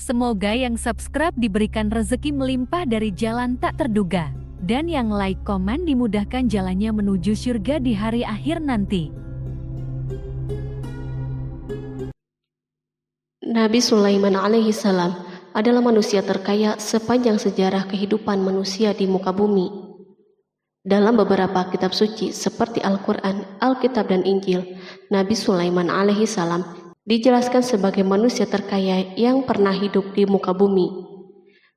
Semoga yang subscribe diberikan rezeki melimpah dari jalan tak terduga. Dan yang like komen dimudahkan jalannya menuju surga di hari akhir nanti. Nabi Sulaiman alaihi salam adalah manusia terkaya sepanjang sejarah kehidupan manusia di muka bumi. Dalam beberapa kitab suci seperti Al-Quran, Alkitab, dan Injil, Nabi Sulaiman alaihi salam dijelaskan sebagai manusia terkaya yang pernah hidup di muka bumi.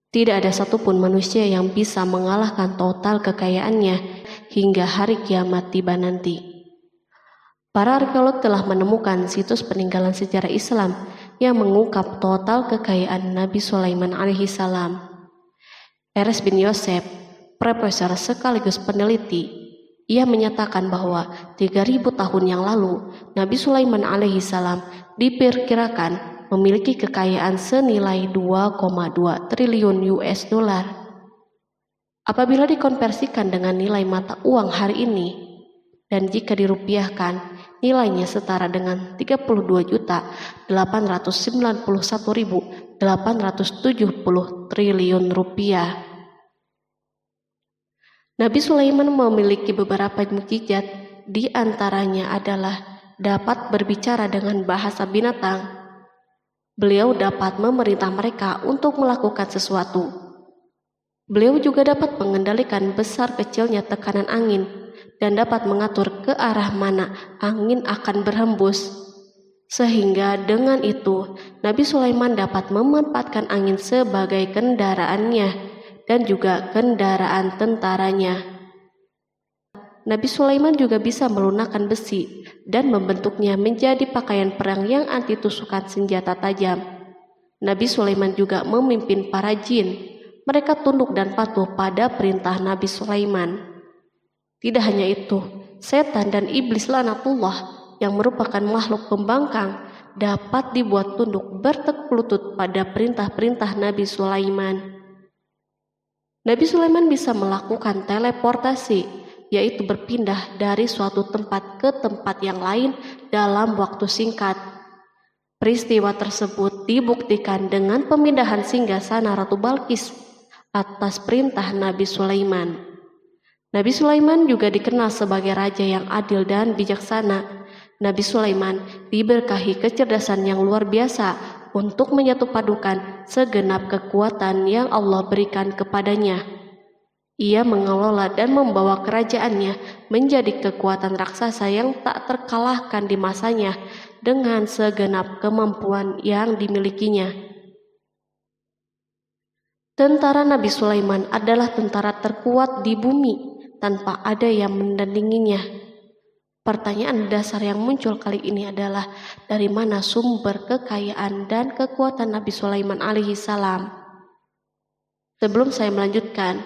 Tidak ada satupun manusia yang bisa mengalahkan total kekayaannya hingga hari kiamat tiba nanti. Para arkeolog telah menemukan situs peninggalan sejarah Islam yang mengungkap total kekayaan Nabi Sulaiman alaihi salam. Eres bin Yosef, profesor sekaligus peneliti, ia menyatakan bahwa 3000 tahun yang lalu Nabi Sulaiman alaihi salam diperkirakan memiliki kekayaan senilai 2,2 triliun US dollar. Apabila dikonversikan dengan nilai mata uang hari ini, dan jika dirupiahkan, nilainya setara dengan 32.891.870 triliun rupiah. Nabi Sulaiman memiliki beberapa mukjizat, di antaranya adalah dapat berbicara dengan bahasa binatang. Beliau dapat memerintah mereka untuk melakukan sesuatu. Beliau juga dapat mengendalikan besar kecilnya tekanan angin dan dapat mengatur ke arah mana angin akan berhembus. Sehingga dengan itu, Nabi Sulaiman dapat memanfaatkan angin sebagai kendaraannya dan juga kendaraan tentaranya. Nabi Sulaiman juga bisa melunakkan besi dan membentuknya menjadi pakaian perang yang anti tusukan senjata tajam. Nabi Sulaiman juga memimpin para jin. Mereka tunduk dan patuh pada perintah Nabi Sulaiman. Tidak hanya itu, setan dan iblis laknatullah yang merupakan makhluk pembangkang dapat dibuat tunduk bertekuk lutut pada perintah-perintah Nabi Sulaiman. Nabi Sulaiman bisa melakukan teleportasi, yaitu berpindah dari suatu tempat ke tempat yang lain dalam waktu singkat. Peristiwa tersebut dibuktikan dengan pemindahan singgasana Ratu Balqis atas perintah Nabi Sulaiman. Nabi Sulaiman juga dikenal sebagai raja yang adil dan bijaksana. Nabi Sulaiman diberkahi kecerdasan yang luar biasa untuk menyatupadukan segenap kekuatan yang Allah berikan kepadanya. Ia mengelola dan membawa kerajaannya menjadi kekuatan raksasa yang tak terkalahkan di masanya dengan segenap kemampuan yang dimilikinya. Tentara Nabi Sulaiman adalah tentara terkuat di bumi tanpa ada yang menandinginya. Pertanyaan dasar yang muncul kali ini adalah dari mana sumber kekayaan dan kekuatan Nabi Sulaiman alaihi salam? Sebelum saya melanjutkan,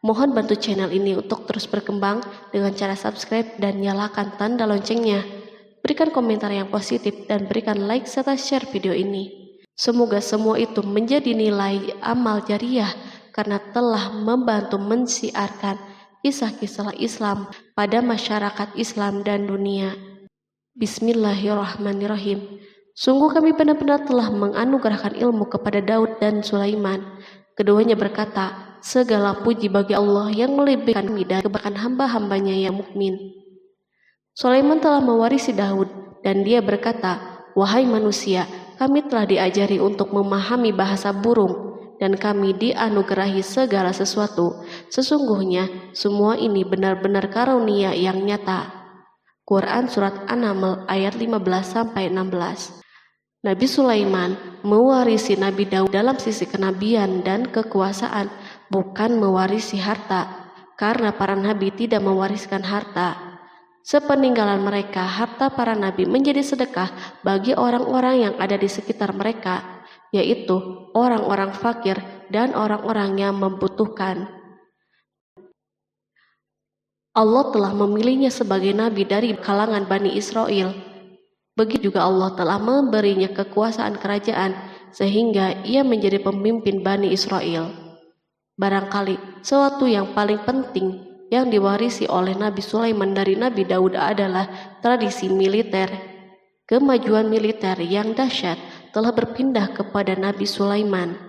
mohon bantu channel ini untuk terus berkembang dengan cara subscribe dan nyalakan tanda loncengnya. Berikan komentar yang positif dan berikan like serta share video ini. Semoga semua itu menjadi nilai amal jariah karena telah membantu mensiarkan kisah-kisah Islam pada masyarakat Islam dan dunia. Bismillahirrahmanirrahim. Sungguh kami benar-benar telah menganugerahkan ilmu kepada Daud dan Sulaiman. Keduanya berkata, segala puji bagi Allah yang melebihkan kami dari kebanyakan hamba-hambanya yang mukmin. Sulaiman telah mewarisi Daud dan dia berkata, wahai manusia, kami telah diajari untuk memahami bahasa burung dan kami dianugerahi segala sesuatu. Sesungguhnya semua ini benar-benar karunia yang nyata. Quran Surat An-Naml ayat 15-16. Nabi Sulaiman mewarisi Nabi Daud dalam sisi kenabian dan kekuasaan, bukan mewarisi harta, karena para nabi tidak mewariskan harta. Sepeninggalan mereka, harta para nabi menjadi sedekah bagi orang-orang yang ada di sekitar mereka, yaitu orang-orang fakir dan orang-orang yang membutuhkan. Allah telah memilihnya sebagai nabi dari kalangan Bani Israel. Begitu juga Allah telah memberinya kekuasaan kerajaan sehingga ia menjadi pemimpin Bani Israel. Barangkali sesuatu yang paling penting yang diwarisi oleh Nabi Sulaiman dari Nabi Daud adalah tradisi militer. Kemajuan militer yang dahsyat telah berpindah kepada Nabi Sulaiman.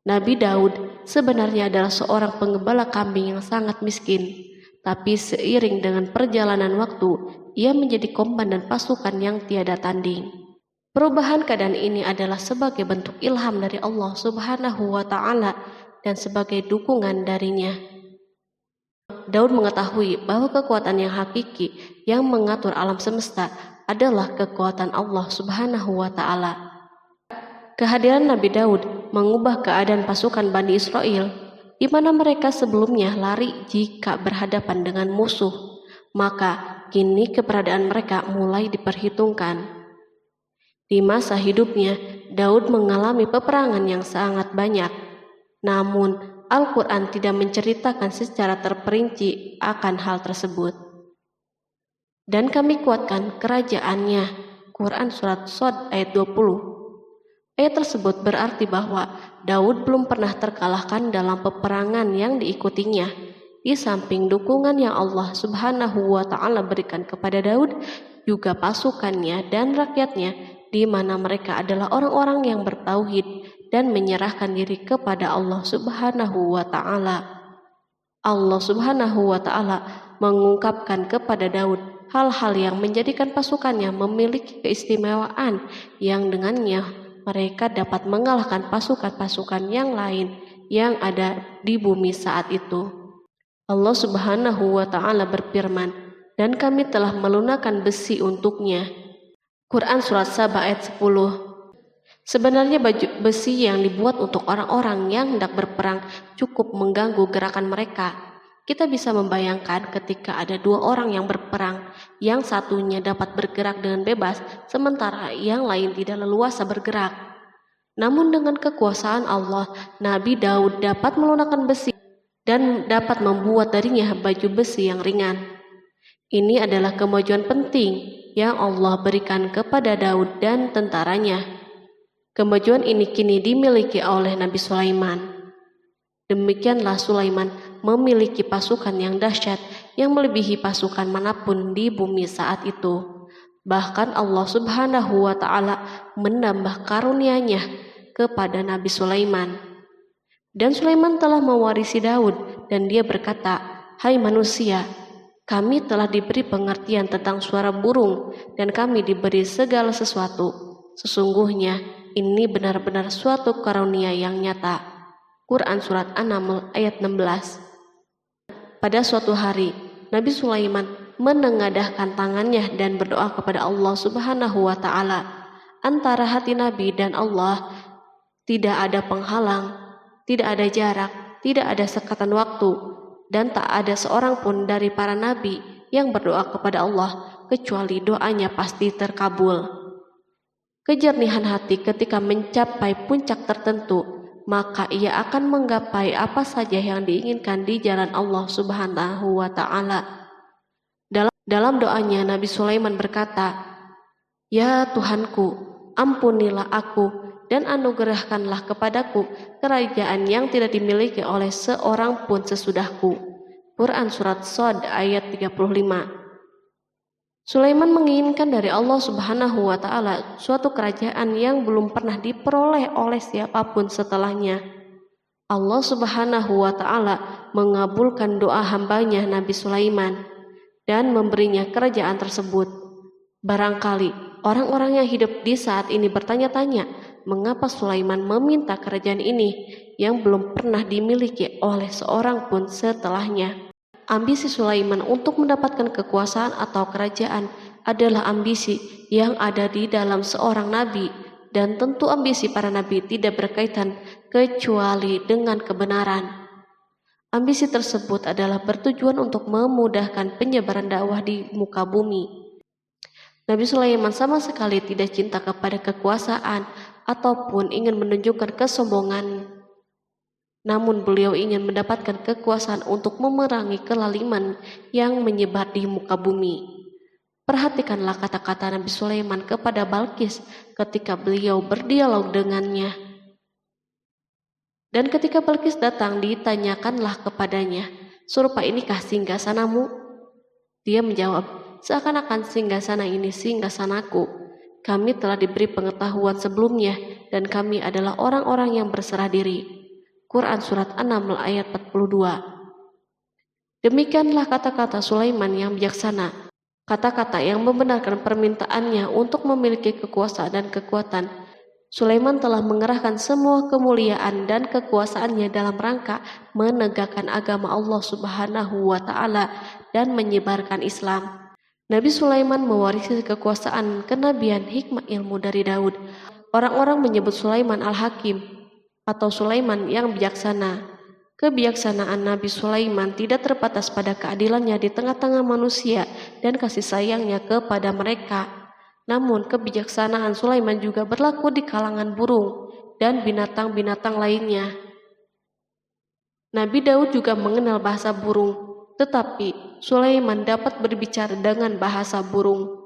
Nabi Daud sebenarnya adalah seorang penggembala kambing yang sangat miskin, tapi seiring dengan perjalanan waktu, ia menjadi komandan pasukan yang tiada tanding. Perubahan keadaan ini adalah sebagai bentuk ilham dari Allah Subhanahu wa Ta'ala dan sebagai dukungan darinya. Daud mengetahui bahwa kekuatan yang hakiki yang mengatur alam semesta adalah kekuatan Allah Subhanahu wa Ta'ala. Kehadiran Nabi Daud mengubah keadaan pasukan Bani Israel, di mana mereka sebelumnya lari jika berhadapan dengan musuh, maka kini keberadaan mereka mulai diperhitungkan. Di masa hidupnya, Daud mengalami peperangan yang sangat banyak, namun Al-Quran tidak menceritakan secara terperinci akan hal tersebut. Dan kami kuatkan kerajaannya. Quran Surat Shad ayat 20. Ayat tersebut berarti bahwa Daud belum pernah terkalahkan dalam peperangan yang diikutinya. Di samping dukungan yang Allah Subhanahu wa Ta'ala berikan kepada Daud, juga pasukannya dan rakyatnya, di mana mereka adalah orang-orang yang bertauhid dan menyerahkan diri kepada Allah Subhanahu wa Ta'ala. Allah Subhanahu wa Ta'ala mengungkapkan kepada Daud hal-hal yang menjadikan pasukannya memiliki keistimewaan yang dengannya mereka dapat mengalahkan pasukan-pasukan yang lain yang ada di bumi saat itu. Allah Subhanahu wa Ta'ala berfirman, dan kami telah melunakkan besi untuknya. Quran Surat Saba ayat 10. Sebenarnya baju besi yang dibuat untuk orang-orang yang hendak berperang cukup mengganggu gerakan mereka. Kita bisa membayangkan ketika ada dua orang yang berperang, yang satunya dapat bergerak dengan bebas, sementara yang lain tidak leluasa bergerak. Namun dengan kekuasaan Allah, Nabi Daud dapat melunakkan besi dan dapat membuat darinya baju besi yang ringan. Ini adalah kemajuan penting yang Allah berikan kepada Daud dan tentaranya. Kemajuan ini kini dimiliki oleh Nabi Sulaiman. Demikianlah Sulaiman memiliki pasukan yang dahsyat yang melebihi pasukan manapun di bumi saat itu. Bahkan Allah Subhanahu wa Ta'ala menambah karunia-Nya kepada Nabi Sulaiman. Dan Sulaiman telah mewarisi Daud dan dia berkata, "Hai manusia, kami telah diberi pengertian tentang suara burung dan kami diberi segala sesuatu. Sesungguhnya ini benar-benar suatu karunia yang nyata." Quran Surat An-Naml ayat 16. Pada suatu hari, Nabi Sulaiman menengadahkan tangannya dan berdoa kepada Allah Subhanahu wa Ta'ala. Antara hati Nabi dan Allah tidak ada penghalang, tidak ada jarak, tidak ada sekatan waktu, dan tak ada seorang pun dari para nabi yang berdoa kepada Allah kecuali doanya pasti terkabul. Kejernihan hati ketika mencapai puncak tertentu, maka ia akan menggapai apa saja yang diinginkan di jalan Allah Subhanahu wa Ta'ala. Dalam doanya Nabi Sulaiman berkata, "Ya Tuhanku, ampunilah aku dan anugerahkanlah kepadaku kerajaan yang tidak dimiliki oleh seorang pun sesudahku." Quran Surat Shad ayat 35. Sulaiman menginginkan dari Allah Subhanahu wa Ta'ala suatu kerajaan yang belum pernah diperoleh oleh siapapun setelahnya. Allah Subhanahu wa Ta'ala mengabulkan doa hambanya Nabi Sulaiman dan memberinya kerajaan tersebut. Barangkali orang-orang yang hidup di saat ini bertanya-tanya, mengapa Sulaiman meminta kerajaan ini yang belum pernah dimiliki oleh seorang pun setelahnya. Ambisi Sulaiman untuk mendapatkan kekuasaan atau kerajaan adalah ambisi yang ada di dalam seorang nabi, dan tentu ambisi para nabi tidak berkaitan kecuali dengan kebenaran. Ambisi tersebut adalah bertujuan untuk memudahkan penyebaran dakwah di muka bumi. Nabi Sulaiman sama sekali tidak cinta kepada kekuasaan ataupun ingin menunjukkan kesombongan. Namun beliau ingin mendapatkan kekuasaan untuk memerangi kelaliman yang menyebar di muka bumi. Perhatikanlah kata-kata Nabi Sulaiman kepada Balqis ketika beliau berdialog dengannya. Dan ketika Balqis datang, ditanyakanlah kepadanya, "Serupa inikah singgasanamu?" Dia menjawab, "Seakan-akan singgasana ini singgasanaku, kami telah diberi pengetahuan sebelumnya dan kami adalah orang-orang yang berserah diri. Quran Surat An-Naml ayat 42. Demikianlah kata-kata Sulaiman yang bijaksana, kata-kata yang membenarkan permintaannya untuk memiliki kekuasaan dan kekuatan. Sulaiman telah mengerahkan semua kemuliaan dan kekuasaannya dalam rangka menegakkan agama Allah Subhanahu wa Ta'ala dan menyebarkan Islam. Nabi Sulaiman mewarisi kekuasaan, kenabian, hikmah ilmu dari Daud. Orang-orang menyebut Sulaiman Al-Hakim atau Sulaiman yang bijaksana. Kebijaksanaan Nabi Sulaiman tidak terbatas pada keadilannya di tengah-tengah manusia dan kasih sayangnya kepada mereka. Namun kebijaksanaan Sulaiman juga berlaku di kalangan burung dan binatang-binatang lainnya. Nabi Daud juga mengenal bahasa burung, tetapi Sulaiman dapat berbicara dengan bahasa burung.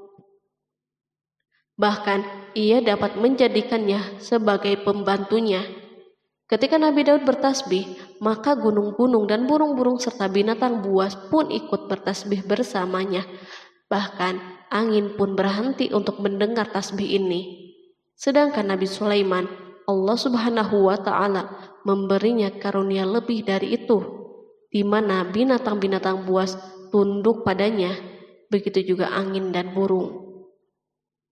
Bahkan ia dapat menjadikannya sebagai pembantunya. Ketika Nabi Daud bertasbih, maka gunung-gunung dan burung-burung serta binatang buas pun ikut bertasbih bersamanya. Bahkan angin pun berhenti untuk mendengar tasbih ini. Sedangkan Nabi Sulaiman, Allah Subhanahu wa Ta'ala memberinya karunia lebih dari itu, di mana binatang-binatang buas tunduk padanya, begitu juga angin dan burung.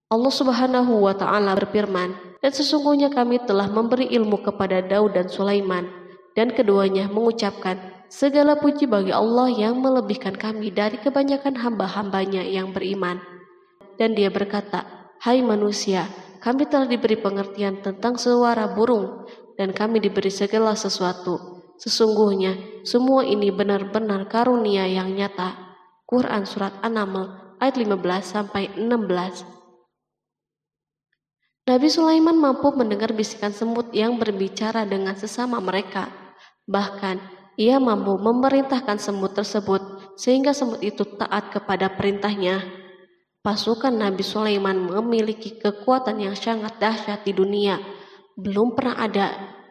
Allah Subhanahu wa Ta'ala berfirman, dan sesungguhnya kami telah memberi ilmu kepada Daud dan Sulaiman, dan keduanya mengucapkan, segala puji bagi Allah yang melebihkan kami dari kebanyakan hamba-hambanya yang beriman. Dan dia berkata, hai manusia, kami telah diberi pengertian tentang suara burung, dan kami diberi segala sesuatu. Sesungguhnya, semua ini benar-benar karunia yang nyata. Quran Surat An-Naml ayat 15-16. Nabi Sulaiman mampu mendengar bisikan semut yang berbicara dengan sesama mereka. Bahkan, ia mampu memerintahkan semut tersebut sehingga semut itu taat kepada perintahnya. Pasukan Nabi Sulaiman memiliki kekuatan yang sangat dahsyat di dunia. Belum pernah ada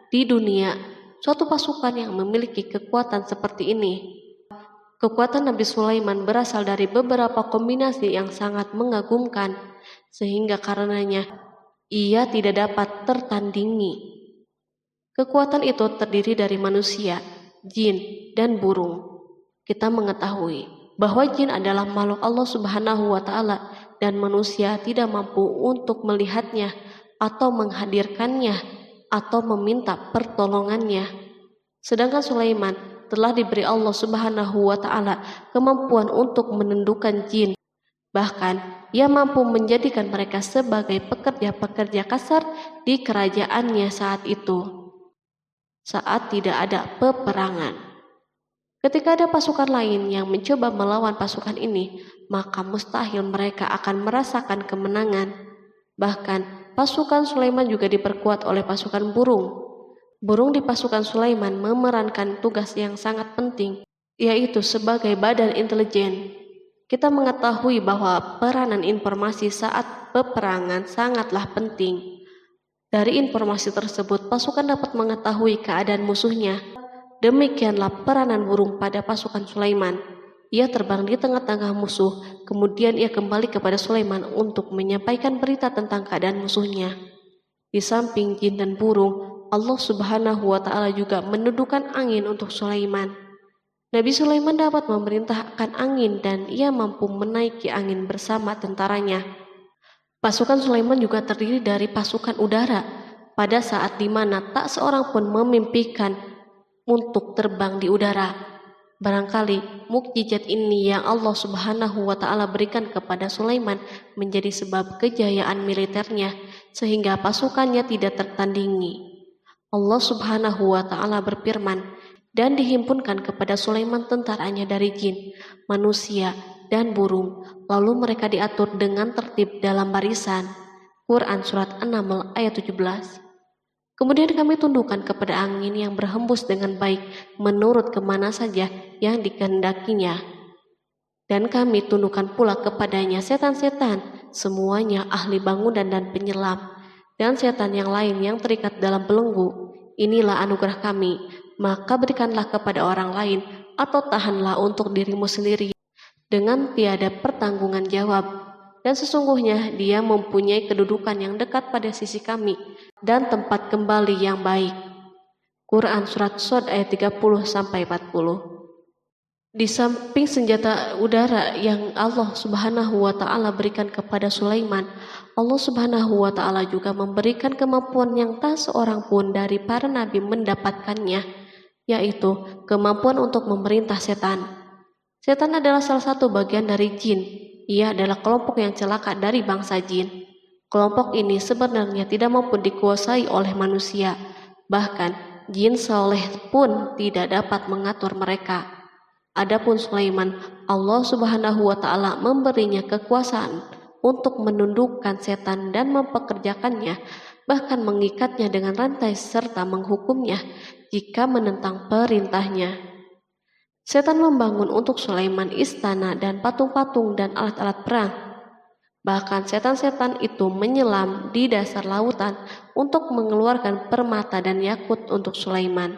di dunia suatu pasukan yang memiliki kekuatan seperti ini. Kekuatan Nabi Sulaiman berasal dari beberapa kombinasi yang sangat mengagumkan, sehingga karenanya ia tidak dapat tertandingi. Kekuatan itu terdiri dari manusia, jin, dan burung. Kita mengetahui bahwa jin adalah makhluk Allah Subhanahu wa Ta'ala dan manusia tidak mampu untuk melihatnya atau menghadirkannya atau meminta pertolongannya. Sedangkan Sulaiman telah diberi Allah Subhanahu wa Ta'ala kemampuan untuk menundukkan jin. Bahkan ia mampu menjadikan mereka sebagai pekerja-pekerja kasar di kerajaannya saat itu, saat tidak ada peperangan. Ketika ada pasukan lain yang mencoba melawan pasukan ini, maka mustahil mereka akan merasakan kemenangan. Bahkan pasukan Sulaiman juga diperkuat oleh pasukan burung. Burung di pasukan Sulaiman memerankan tugas yang sangat penting, yaitu sebagai badan intelijen. Kita mengetahui bahwa peranan informasi saat peperangan sangatlah penting. Dari informasi tersebut, pasukan dapat mengetahui keadaan musuhnya. Demikianlah peranan burung pada pasukan Sulaiman. Ia terbang di tengah-tengah musuh, kemudian ia kembali kepada Sulaiman untuk menyampaikan berita tentang keadaan musuhnya. Di samping jin dan burung, Allah Subhanahu wa Ta'ala juga menundukkan angin untuk Sulaiman. Nabi Sulaiman dapat memerintahkan angin dan ia mampu menaiki angin bersama tentaranya. Pasukan Sulaiman juga terdiri dari pasukan udara pada saat di mana tak seorang pun memimpikan untuk terbang di udara. Barangkali mukjizat ini yang Allah Subhanahu wa Ta'ala berikan kepada Sulaiman menjadi sebab kejayaan militernya sehingga pasukannya tidak tertandingi. Allah Subhanahu wa Ta'ala berfirman, dan dihimpunkan kepada Sulaiman tentaranya dari jin, manusia, dan burung, lalu mereka diatur dengan tertib dalam barisan. Quran Surat An-Naml ayat 17. Kemudian kami tundukkan kepada angin yang berhembus dengan baik menurut kemana saja yang dikehendakinya. Dan kami tundukkan pula kepadanya setan-setan, semuanya ahli bangunan dan penyelam, dan setan yang lain yang terikat dalam belenggu. Inilah anugerah kami, maka berikanlah kepada orang lain atau tahanlah untuk dirimu sendiri dengan tiada pertanggungan jawab. dan sesungguhnya dia mempunyai kedudukan yang dekat pada sisi kami dan tempat kembali yang baik. Quran Surat Shad ayat 30-40. Di samping senjata udara yang Allah Subhanahu wa Ta'ala berikan kepada Sulaiman, Allah Subhanahu wa Ta'ala juga memberikan kemampuan yang tak seorang pun dari para nabi mendapatkannya, yaitu kemampuan untuk memerintah setan. Setan adalah salah satu bagian dari jin. Ia adalah kelompok yang celaka dari bangsa jin. Kelompok ini sebenarnya tidak mampu dikuasai oleh manusia. Bahkan jin soleh pun tidak dapat mengatur mereka. Adapun Sulaiman, Allah Subhanahu wa Ta'ala memberinya kekuasaan untuk menundukkan setan dan mempekerjakannya, bahkan mengikatnya dengan rantai serta menghukumnya jika menentang perintahnya. Setan membangun untuk Sulaiman istana dan patung-patung dan alat-alat perang. Bahkan setan-setan itu menyelam di dasar lautan untuk mengeluarkan permata dan yakut untuk Sulaiman.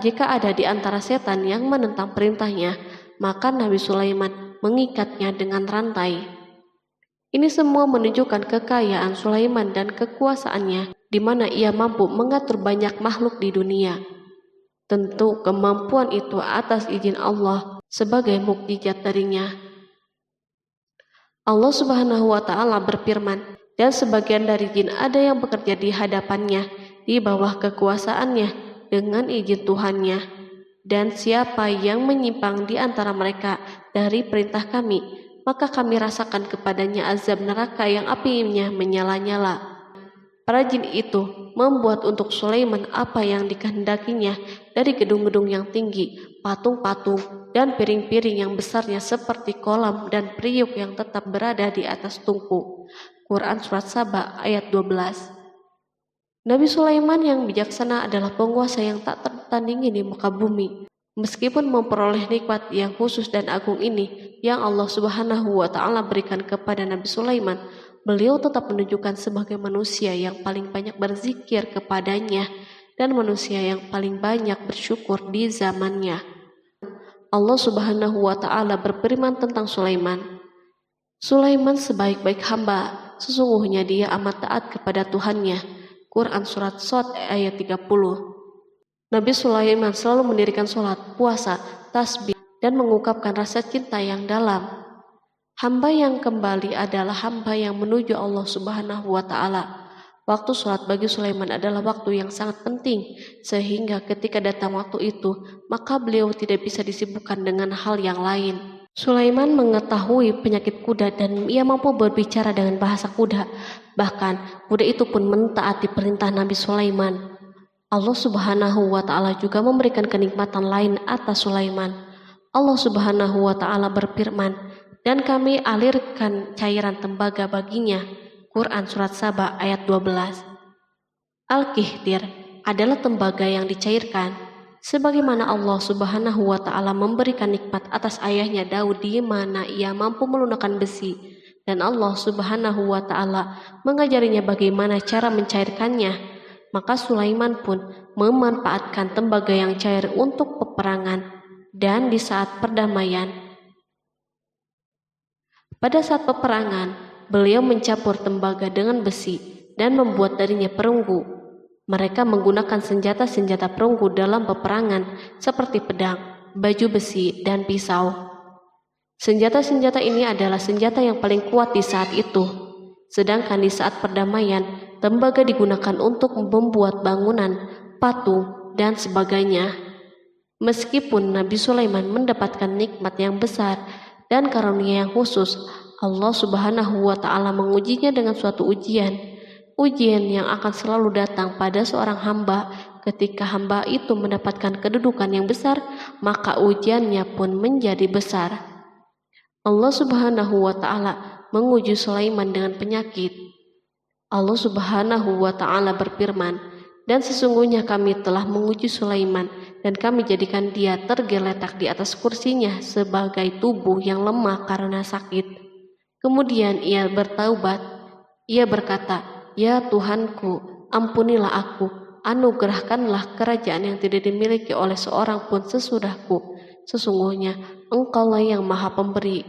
Jika ada di antara setan yang menentang perintahnya, maka Nabi Sulaiman mengikatnya dengan rantai. Ini semua menunjukkan kekayaan Sulaiman dan kekuasaannya, di mana ia mampu mengatur banyak makhluk di dunia. Tentu kemampuan itu atas izin Allah sebagai mukjizat darinya. Allah Subhanahu wa Ta'ala berfirman, dan sebagian dari jin ada yang bekerja di hadapannya di bawah kekuasaannya dengan izin Tuhannya, dan siapa yang menyimpang di antara mereka dari perintah kami, maka kami rasakan kepadanya azab neraka yang apinya menyala-nyala. Para jin itu membuat untuk Sulaiman apa yang dikehendakinya dari gedung-gedung yang tinggi, patung-patung, dan piring-piring yang besarnya seperti kolam dan periuk yang tetap berada di atas tungku. Quran Surat Saba ayat 12. Nabi Sulaiman yang bijaksana adalah penguasa yang tak tertandingi di muka bumi. Meskipun memperoleh nikmat yang khusus dan agung ini yang Allah Subhanahu wa Ta'ala berikan kepada Nabi Sulaiman, beliau tetap menunjukkan sebagai manusia yang paling banyak berzikir kepadanya dan manusia yang paling banyak bersyukur di zamannya. Allah Subhanahu wa Ta'ala berfirman tentang Sulaiman, Sulaiman sebaik-baik hamba, sesungguhnya dia amat taat kepada Tuhannya. Quran Surat Shad ayat 30. Nabi Sulaiman selalu mendirikan sholat, puasa, tasbih, dan mengungkapkan rasa cinta yang dalam. Hamba yang kembali adalah hamba yang menuju Allah Subhanahu wa Ta'ala. Waktu sholat bagi Sulaiman adalah waktu yang sangat penting, sehingga ketika datang waktu itu, maka beliau tidak bisa disibukkan dengan hal yang lain. Sulaiman mengetahui penyakit kuda dan ia mampu berbicara dengan bahasa kuda. Bahkan kuda itu pun mentaati perintah Nabi Sulaiman. Allah Subhanahu wa Ta'ala juga memberikan kenikmatan lain atas Sulaiman. Allah Subhanahu wa Ta'ala berfirman, dan kami alirkan cairan tembaga baginya. Quran Surat Saba ayat 12. Al-Kihdir adalah tembaga yang dicairkan. Sebagaimana Allah Subhanahu wa Ta'ala memberikan nikmat atas ayahnya Daud di mana ia mampu melunakkan besi, dan Allah Subhanahu wa Ta'ala mengajarinya bagaimana cara mencairkannya, maka Sulaiman pun memanfaatkan tembaga yang cair untuk peperangan dan di saat perdamaian. Pada saat peperangan, beliau mencampur tembaga dengan besi dan membuat darinya perunggu. Mereka menggunakan senjata-senjata perunggu dalam peperangan seperti pedang, baju besi, dan pisau. Senjata-senjata ini adalah senjata yang paling kuat di saat itu. Sedangkan di saat perdamaian, tembaga digunakan untuk membuat bangunan, patung, dan sebagainya. Meskipun Nabi Sulaiman mendapatkan nikmat yang besar dan karunia yang khusus, Allah Subhanahu wa Ta'ala mengujinya dengan suatu ujian yang akan selalu datang pada seorang hamba. Ketika hamba itu mendapatkan kedudukan yang besar, maka ujiannya pun menjadi besar. Allah Subhanahu wa Ta'ala menguji Sulaiman dengan penyakit. Allah Subhanahu wa Ta'ala berfirman, dan sesungguhnya kami telah menguji Sulaiman dan kami jadikan dia tergeletak di atas kursinya sebagai tubuh yang lemah karena sakit. Kemudian ia bertaubat. Ia berkata, Ya Tuhanku, ampunilah aku, anugerahkanlah kerajaan yang tidak dimiliki oleh seorang pun sesudahku. Sesungguhnya Engkaulah yang Maha Pemberi.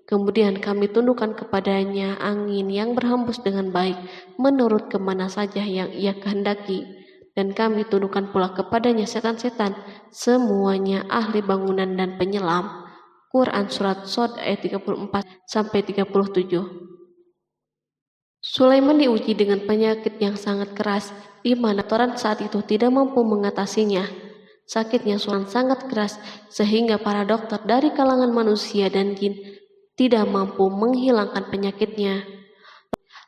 Kemudian kami tundukkan kepadanya angin yang berhembus dengan baik menurut kemana saja yang ia kehendaki. Dan kami tundukkan pula kepadanya setan-setan, semuanya ahli bangunan dan penyelam. Quran Surat Shod ayat 34-37. Sulaiman diuji dengan penyakit yang sangat keras, di mana Toran saat itu tidak mampu mengatasinya. Sakitnya Sulaiman sangat keras, sehingga para dokter dari kalangan manusia dan jin tidak mampu menghilangkan penyakitnya.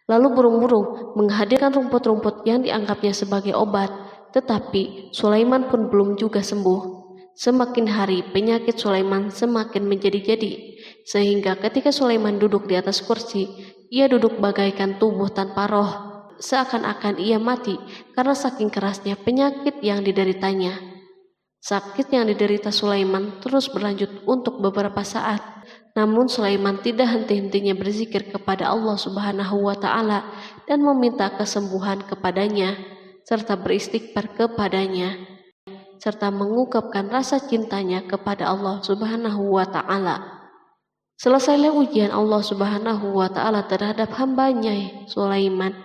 Lalu burung-burung menghadirkan rumput-rumput yang dianggapnya sebagai obat, tetapi Sulaiman pun belum juga sembuh. Semakin hari penyakit Sulaiman semakin menjadi-jadi, sehingga ketika Sulaiman duduk di atas kursi, ia duduk bagaikan tubuh tanpa roh, seakan-akan ia mati karena saking kerasnya penyakit yang dideritanya. Sakit yang diderita Sulaiman terus berlanjut untuk beberapa saat. Namun Sulaiman tidak henti-hentinya berzikir kepada Allah Subhanahu wa Ta'ala dan meminta kesembuhan kepadanya, serta beristighfar kepadanya, serta mengungkapkan rasa cintanya kepada Allah Subhanahu wa Ta'ala. Selesailah ujian Allah Subhanahu wa Ta'ala terhadap hambanya Sulaiman.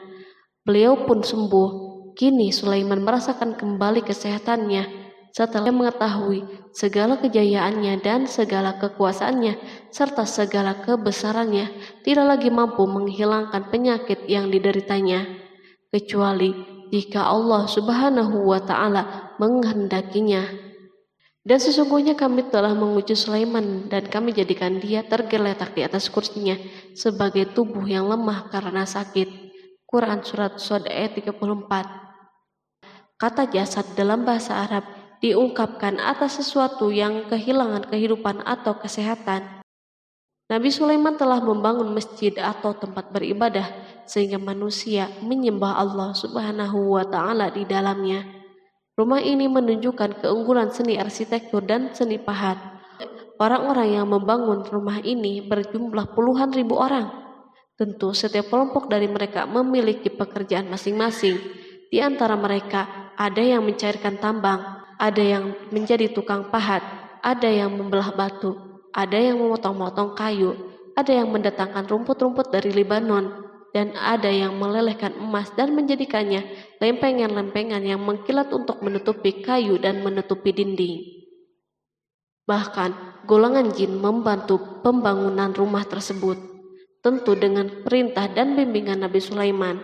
Beliau pun sembuh. Kini Sulaiman merasakan kembali kesehatannya setelah mengetahui segala kejayaannya dan segala kekuasaannya serta segala kebesarannya tidak lagi mampu menghilangkan penyakit yang dideritanya, kecuali jika Allah Subhanahu wa Ta'ala menghendakinya. Dan sesungguhnya kami telah menguji Sulaiman dan kami jadikan dia tergeletak di atas kursinya sebagai tubuh yang lemah karena sakit. Quran Surat Shod ayat 34. Kata jasad dalam bahasa Arab diungkapkan atas sesuatu yang kehilangan kehidupan atau kesehatan. Nabi Sulaiman telah membangun masjid atau tempat beribadah sehingga manusia menyembah Allah Subhanahu wa Ta'ala di dalamnya. Rumah ini menunjukkan keunggulan seni arsitektur dan seni pahat. Orang-orang yang membangun rumah ini berjumlah puluhan ribu orang. Tentu setiap kelompok dari mereka memiliki pekerjaan masing-masing. Di antara mereka ada yang mencairkan tambang, ada yang menjadi tukang pahat, ada yang membelah batu, ada yang memotong-motong kayu, ada yang mendatangkan rumput-rumput dari Libanon, dan ada yang melelehkan emas dan menjadikannya lempengan-lempengan yang mengkilat untuk menutupi kayu dan menutupi dinding. Bahkan golongan jin membantu pembangunan rumah tersebut, tentu dengan perintah dan bimbingan Nabi Sulaiman.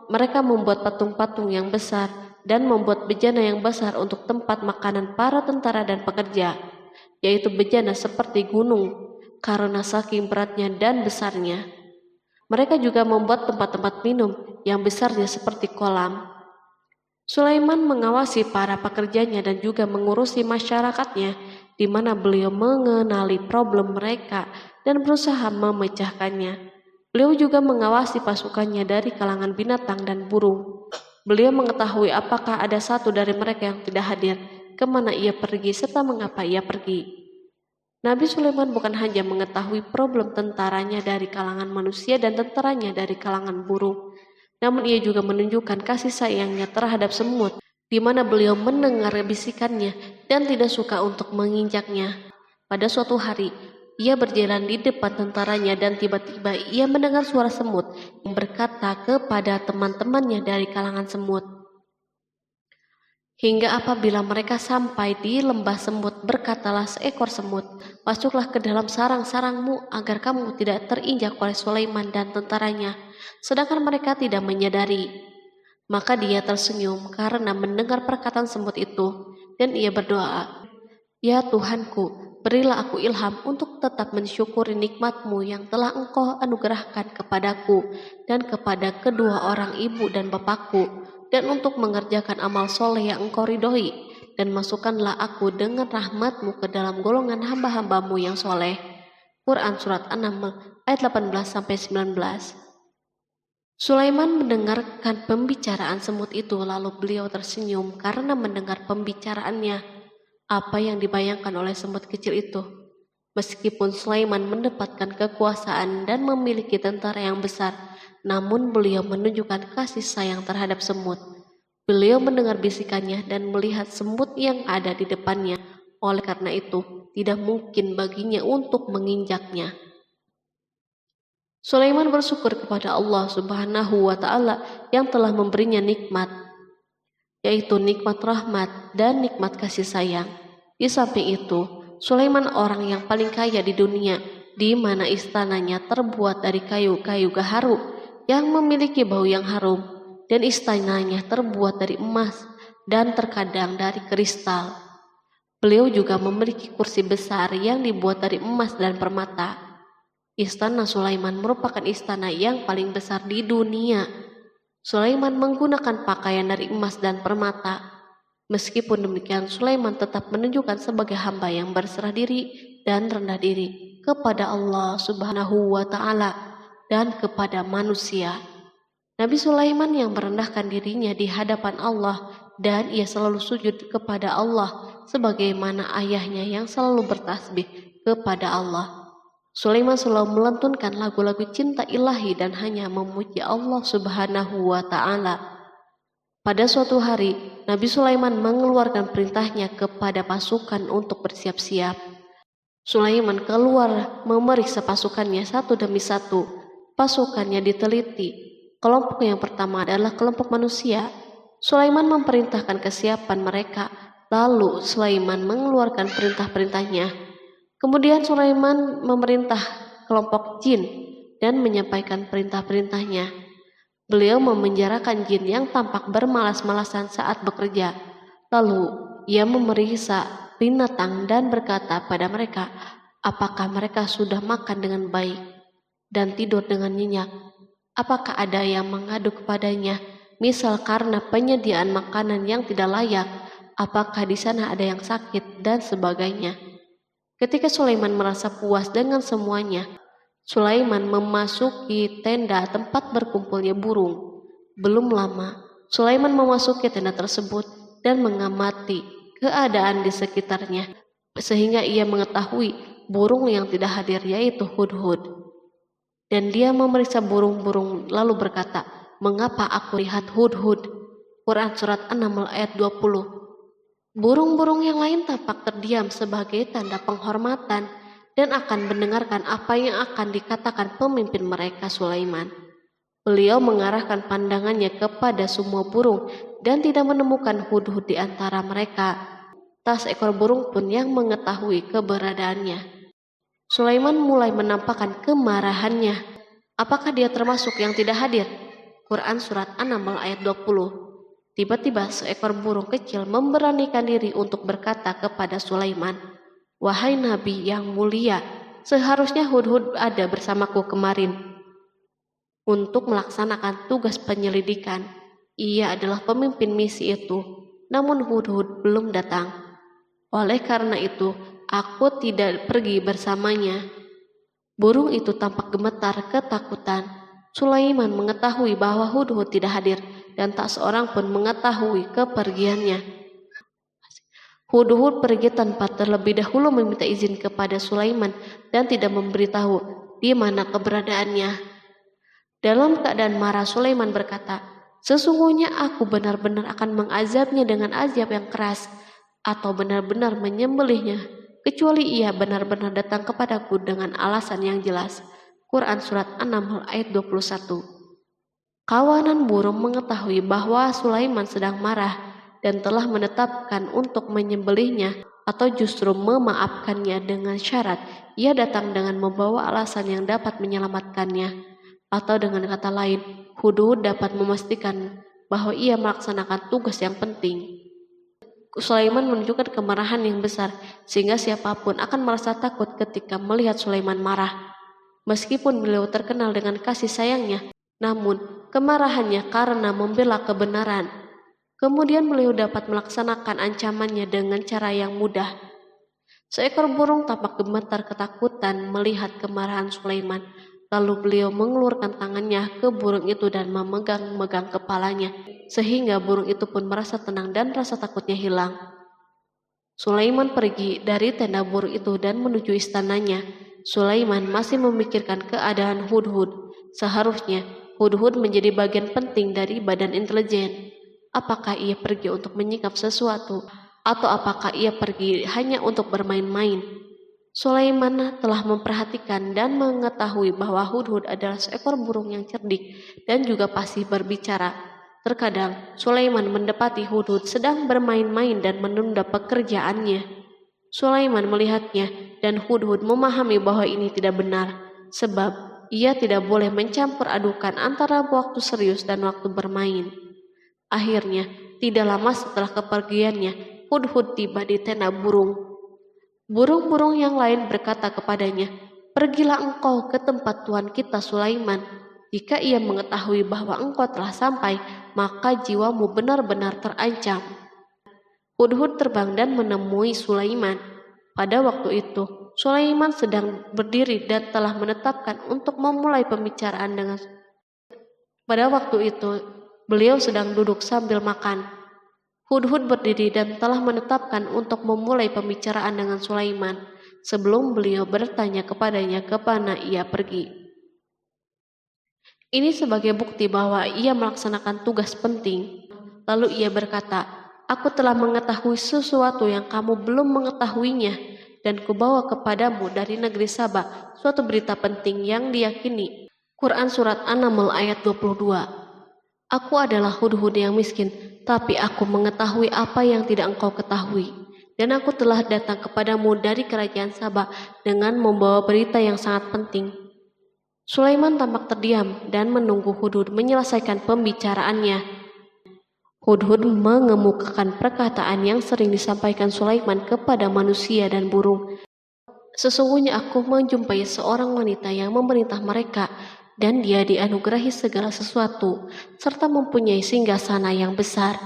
Mereka membuat patung-patung yang besar dan membuat bejana yang besar untuk tempat makanan para tentara dan pekerja, yaitu bejana seperti gunung karena saking beratnya dan besarnya. Mereka juga membuat tempat-tempat minum yang besarnya seperti kolam. Sulaiman mengawasi para pekerjanya dan juga mengurusi masyarakatnya, di mana beliau mengenali problem mereka dan berusaha memecahkannya. Beliau juga mengawasi pasukannya dari kalangan binatang dan burung. Beliau mengetahui apakah ada satu dari mereka yang tidak hadir, kemana ia pergi, serta mengapa ia pergi. Nabi Sulaiman bukan hanya mengetahui problem tentaranya dari kalangan manusia dan tentaranya dari kalangan burung, namun ia juga menunjukkan kasih sayangnya terhadap semut, di mana beliau mendengar bisikannya dan tidak suka untuk menginjaknya. Pada suatu hari, ia berjalan di depan tentaranya dan tiba-tiba ia mendengar suara semut yang berkata kepada teman-temannya dari kalangan semut. Hingga apabila mereka sampai di lembah semut, berkatalah seekor semut, "Masuklah ke dalam sarang-sarangmu agar kamu tidak terinjak oleh Sulaiman dan tentaranya." Sedangkan mereka tidak menyadari. Maka dia tersenyum karena mendengar perkataan semut itu, dan ia berdoa, "Ya Tuhanku, berilah aku ilham untuk tetap mensyukuri nikmat-Mu yang telah Engkau anugerahkan kepadaku dan kepada kedua orang ibu dan bapakku, dan untuk mengerjakan amal soleh yang Engkau ridhoi, dan masukkanlah aku dengan rahmat-Mu ke dalam golongan hamba-hamba-Mu yang soleh." Quran Surat An-Naml ayat 18-19. Sulaiman mendengarkan pembicaraan semut itu, lalu beliau tersenyum karena mendengar pembicaraannya. Apa yang dibayangkan oleh semut kecil itu? Meskipun Sulaiman mendapatkan kekuasaan dan memiliki tentara yang besar, namun beliau menunjukkan kasih sayang terhadap semut. Beliau mendengar bisikannya dan melihat semut yang ada di depannya. Oleh karena itu, tidak mungkin baginya untuk menginjaknya. Sulaiman bersyukur kepada Allah Subhanahu wa Ta'ala yang telah memberinya nikmat, yaitu nikmat rahmat dan nikmat kasih sayang. Di samping itu, Sulaiman orang yang paling kaya di dunia, di mana istananya terbuat dari kayu-kayu gaharu yang memiliki bau yang harum, dan istananya terbuat dari emas dan terkadang dari kristal. Beliau juga memiliki kursi besar yang dibuat dari emas dan permata. Istana Sulaiman merupakan istana yang paling besar di dunia. Sulaiman menggunakan pakaian dari emas dan permata. Meskipun demikian, Sulaiman tetap menunjukkan sebagai hamba yang berserah diri dan rendah diri kepada Allah Subhanahu wa Ta'ala dan kepada manusia. Nabi Sulaiman yang merendahkan dirinya di hadapan Allah, dan ia selalu sujud kepada Allah sebagaimana ayahnya yang selalu bertasbih kepada Allah. Sulaiman selalu melantunkan lagu-lagu cinta ilahi dan hanya memuji Allah Subhanahu wa Ta'ala. Pada suatu hari, Nabi Sulaiman mengeluarkan perintahnya kepada pasukan untuk bersiap-siap. Sulaiman keluar memeriksa pasukannya satu demi satu. Pasukannya diteliti. Kelompok yang pertama adalah kelompok manusia. Sulaiman memerintahkan kesiapan mereka, lalu Sulaiman mengeluarkan perintah-perintahnya. Kemudian Sulaiman memerintah kelompok jin dan menyampaikan perintah-perintahnya. Beliau memenjarakan jin yang tampak bermalas-malasan saat bekerja. Lalu ia memeriksa binatang dan berkata pada mereka, apakah mereka sudah makan dengan baik dan tidur dengan nyenyak? Apakah ada yang mengadu kepadanya, misal karena penyediaan makanan yang tidak layak? Apakah di sana ada yang sakit dan sebagainya? Ketika Sulaiman merasa puas dengan semuanya, Sulaiman memasuki tenda tempat berkumpulnya burung. Belum lama, Sulaiman memasuki tenda tersebut dan mengamati keadaan di sekitarnya, sehingga ia mengetahui burung yang tidak hadir yaitu hudhud. Dan dia memeriksa burung-burung lalu berkata, mengapa aku lihat hudhud? Quran Surat An-Naml ayat 20. Burung-burung yang lain tampak terdiam sebagai tanda penghormatan dan akan mendengarkan apa yang akan dikatakan pemimpin mereka Sulaiman. Beliau mengarahkan pandangannya kepada semua burung dan tidak menemukan hudhud di antara mereka. Tak seekor burung pun yang mengetahui keberadaannya. Sulaiman mulai menampakkan kemarahannya. Apakah dia termasuk yang tidak hadir? Quran Surat An-Naml ayat 20. Tiba-tiba seekor burung kecil memberanikan diri untuk berkata kepada Sulaiman, wahai Nabi yang mulia, seharusnya hudhud ada bersamaku kemarin untuk melaksanakan tugas penyelidikan. Ia adalah pemimpin misi itu, namun hudhud belum datang. Oleh karena itu, aku tidak pergi bersamanya. Burung itu tampak gemetar ketakutan. Sulaiman mengetahui bahwa hudhud tidak hadir dan tak seorang pun mengetahui kepergiannya. Hudhud pergi tanpa terlebih dahulu meminta izin kepada Sulaiman dan tidak memberitahu di mana keberadaannya. Dalam keadaan marah, Sulaiman berkata, sesungguhnya aku benar-benar akan mengazabnya dengan azab yang keras atau benar-benar menyembelihnya, kecuali ia benar-benar datang kepadaku dengan alasan yang jelas. Quran Surat An-Naml ayat 21. Kawanan burung mengetahui bahwa Sulaiman sedang marah dan telah menetapkan untuk menyembelihnya atau justru memaafkannya dengan syarat ia datang dengan membawa alasan yang dapat menyelamatkannya. Atau dengan kata lain, hudhud dapat memastikan bahwa ia melaksanakan tugas yang penting. Sulaiman menunjukkan kemarahan yang besar sehingga siapapun akan merasa takut ketika melihat Sulaiman marah. Meskipun beliau terkenal dengan kasih sayangnya, namun kemarahannya karena membela kebenaran. Kemudian beliau dapat melaksanakan ancamannya dengan cara yang mudah. Seekor burung tampak gemetar ketakutan melihat kemarahan Sulaiman. Lalu beliau mengeluarkan tangannya ke burung itu dan memegang-megang kepalanya, sehingga burung itu pun merasa tenang dan rasa takutnya hilang. Sulaiman pergi dari tenda burung itu dan menuju istananya. Sulaiman masih memikirkan keadaan hudhud. Seharusnya hudhud menjadi bagian penting dari badan intelijen. Apakah ia pergi untuk menyingkap sesuatu, atau apakah ia pergi hanya untuk bermain-main? Sulaiman telah memperhatikan dan mengetahui bahwa Hudhud adalah seekor burung yang cerdik dan juga fasih berbicara. Terkadang Sulaiman mendapati Hudhud sedang bermain-main dan menunda pekerjaannya. Sulaiman melihatnya dan Hudhud memahami bahwa ini tidak benar, sebab ia tidak boleh mencampur adukan antara waktu serius dan waktu bermain. Akhirnya, tidak lama setelah kepergiannya, Hudhud tiba di tenda burung. Burung-burung yang lain berkata kepadanya, "Pergilah engkau ke tempat tuan kita Sulaiman. Jika ia mengetahui bahwa engkau telah sampai, maka jiwamu benar-benar terancam." Hudhud terbang dan menemui Sulaiman. Pada waktu itu, Sulaiman sedang berdiri dan telah menetapkan untuk memulai pembicaraan dengan. Pada waktu itu, beliau sedang duduk sambil makan. Hudhud berdiri dan telah menetapkan untuk memulai pembicaraan dengan Sulaiman sebelum beliau bertanya kepadanya kemana ia pergi. Ini sebagai bukti bahwa ia melaksanakan tugas penting. Lalu ia berkata, "Aku telah mengetahui sesuatu yang kamu belum mengetahuinya, dan kubawa kepadamu dari negeri Saba suatu berita penting yang diyakini." Quran Surat An-Naml ayat 22. Aku adalah Hudhud yang miskin, tapi aku mengetahui apa yang tidak engkau ketahui. Dan aku telah datang kepadamu dari kerajaan Saba dengan membawa berita yang sangat penting. Sulaiman tampak terdiam dan menunggu Hudhud menyelesaikan pembicaraannya. Hudhud mengemukakan perkataan yang sering disampaikan Sulaiman kepada manusia dan burung. Sesungguhnya aku menjumpai seorang wanita yang memerintah mereka, dan dia dianugerahi segala sesuatu, serta mempunyai singgasana yang besar.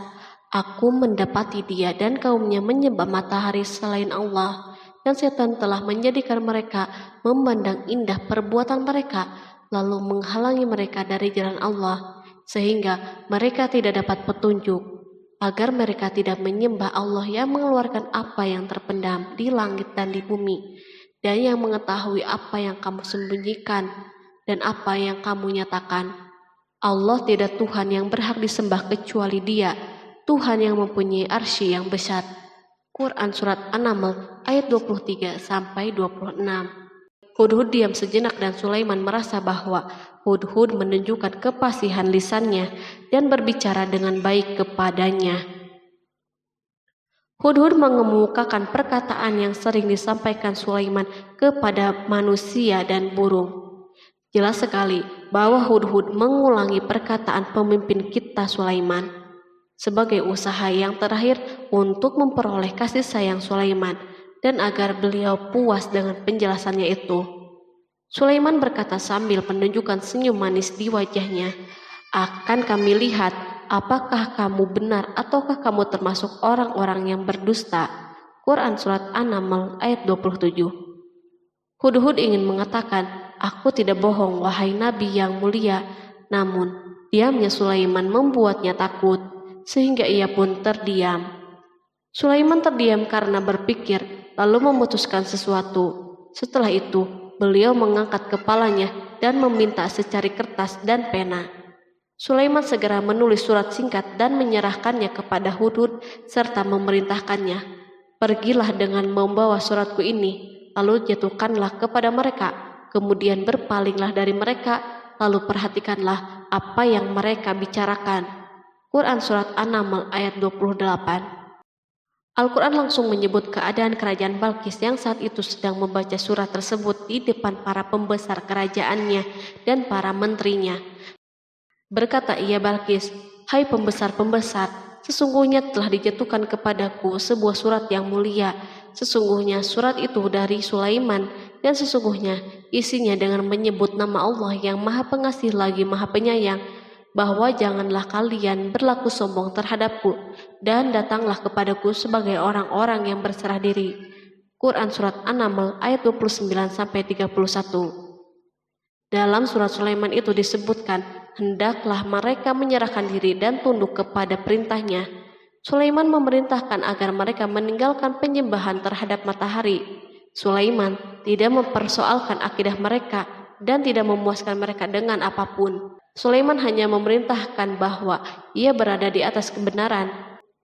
Aku mendapati dia dan kaumnya menyembah matahari selain Allah, dan setan telah menjadikan mereka memandang indah perbuatan mereka, lalu menghalangi mereka dari jalan Allah, sehingga mereka tidak dapat petunjuk, agar mereka tidak menyembah Allah yang mengeluarkan apa yang terpendam di langit dan di bumi, dan yang mengetahui apa yang kamu sembunyikan dan apa yang kamu nyatakan. Allah tidak Tuhan yang berhak disembah kecuali Dia, Tuhan yang mempunyai arsy yang besar. Quran Surat An-Naml ayat 23-26. Hudhud diam sejenak dan Sulaiman merasa bahwa Hudhud menunjukkan kefasihan lisannya dan berbicara dengan baik kepadanya. Hudhud mengemukakan perkataan yang sering disampaikan Sulaiman kepada manusia dan burung. Jelas sekali bahwa Hudhud mengulangi perkataan pemimpin kita Sulaiman sebagai usaha yang terakhir untuk memperoleh kasih sayang Sulaiman dan agar beliau puas dengan penjelasannya itu. Sulaiman berkata sambil menunjukkan senyum manis di wajahnya, "Akan kami lihat apakah kamu benar ataukah kamu termasuk orang-orang yang berdusta." Quran Surat An-Naml ayat 27. Hudhud ingin mengatakan, "Aku tidak bohong, wahai Nabi yang mulia." Namun, diamnya Sulaiman membuatnya takut, sehingga ia pun terdiam. Sulaiman terdiam karena berpikir, lalu memutuskan sesuatu. Setelah itu, beliau mengangkat kepalanya dan meminta secari kertas dan pena. Sulaiman segera menulis surat singkat dan menyerahkannya kepada Hudhud serta memerintahkannya, "Pergilah dengan membawa suratku ini, lalu jatuhkanlah kepada mereka. Kemudian berpalinglah dari mereka, lalu perhatikanlah apa yang mereka bicarakan." Quran Surat An-Naml ayat 28. Al-Quran langsung menyebut keadaan kerajaan Balqis yang saat itu sedang membaca surat tersebut di depan para pembesar kerajaannya dan para menterinya. Berkata ia Balqis, "Hai pembesar-pembesar, sesungguhnya telah dijatuhkan kepadaku sebuah surat yang mulia. Sesungguhnya surat itu dari Sulaiman, dan sesungguhnya isinya dengan menyebut nama Allah yang Maha Pengasih lagi Maha Penyayang, bahwa janganlah kalian berlaku sombong terhadapku, dan datanglah kepadaku sebagai orang-orang yang berserah diri." Quran Surat An-Naml ayat 29-31. Dalam surat Sulaiman itu disebutkan, hendaklah mereka menyerahkan diri dan tunduk kepada perintahnya. Sulaiman memerintahkan agar mereka meninggalkan penyembahan terhadap matahari. Sulaiman tidak mempersoalkan akidah mereka dan tidak memuaskan mereka dengan apapun. Sulaiman hanya memerintahkan bahwa ia berada di atas kebenaran.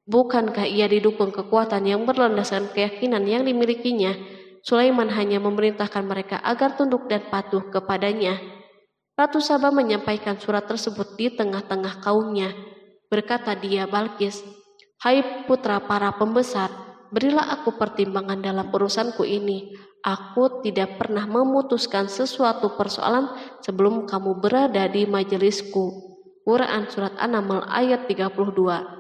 Bukankah ia didukung kekuatan yang berlandaskan keyakinan yang dimilikinya? Sulaiman hanya memerintahkan mereka agar tunduk dan patuh kepadanya. Ratu Saba menyampaikan surat tersebut di tengah-tengah kaumnya. Berkata dia, Balkis, "Hai putra para pembesar, berilah aku pertimbangan dalam urusanku ini. Aku tidak pernah memutuskan sesuatu persoalan sebelum kamu berada di majelisku." Quran Surat An-Naml ayat 32.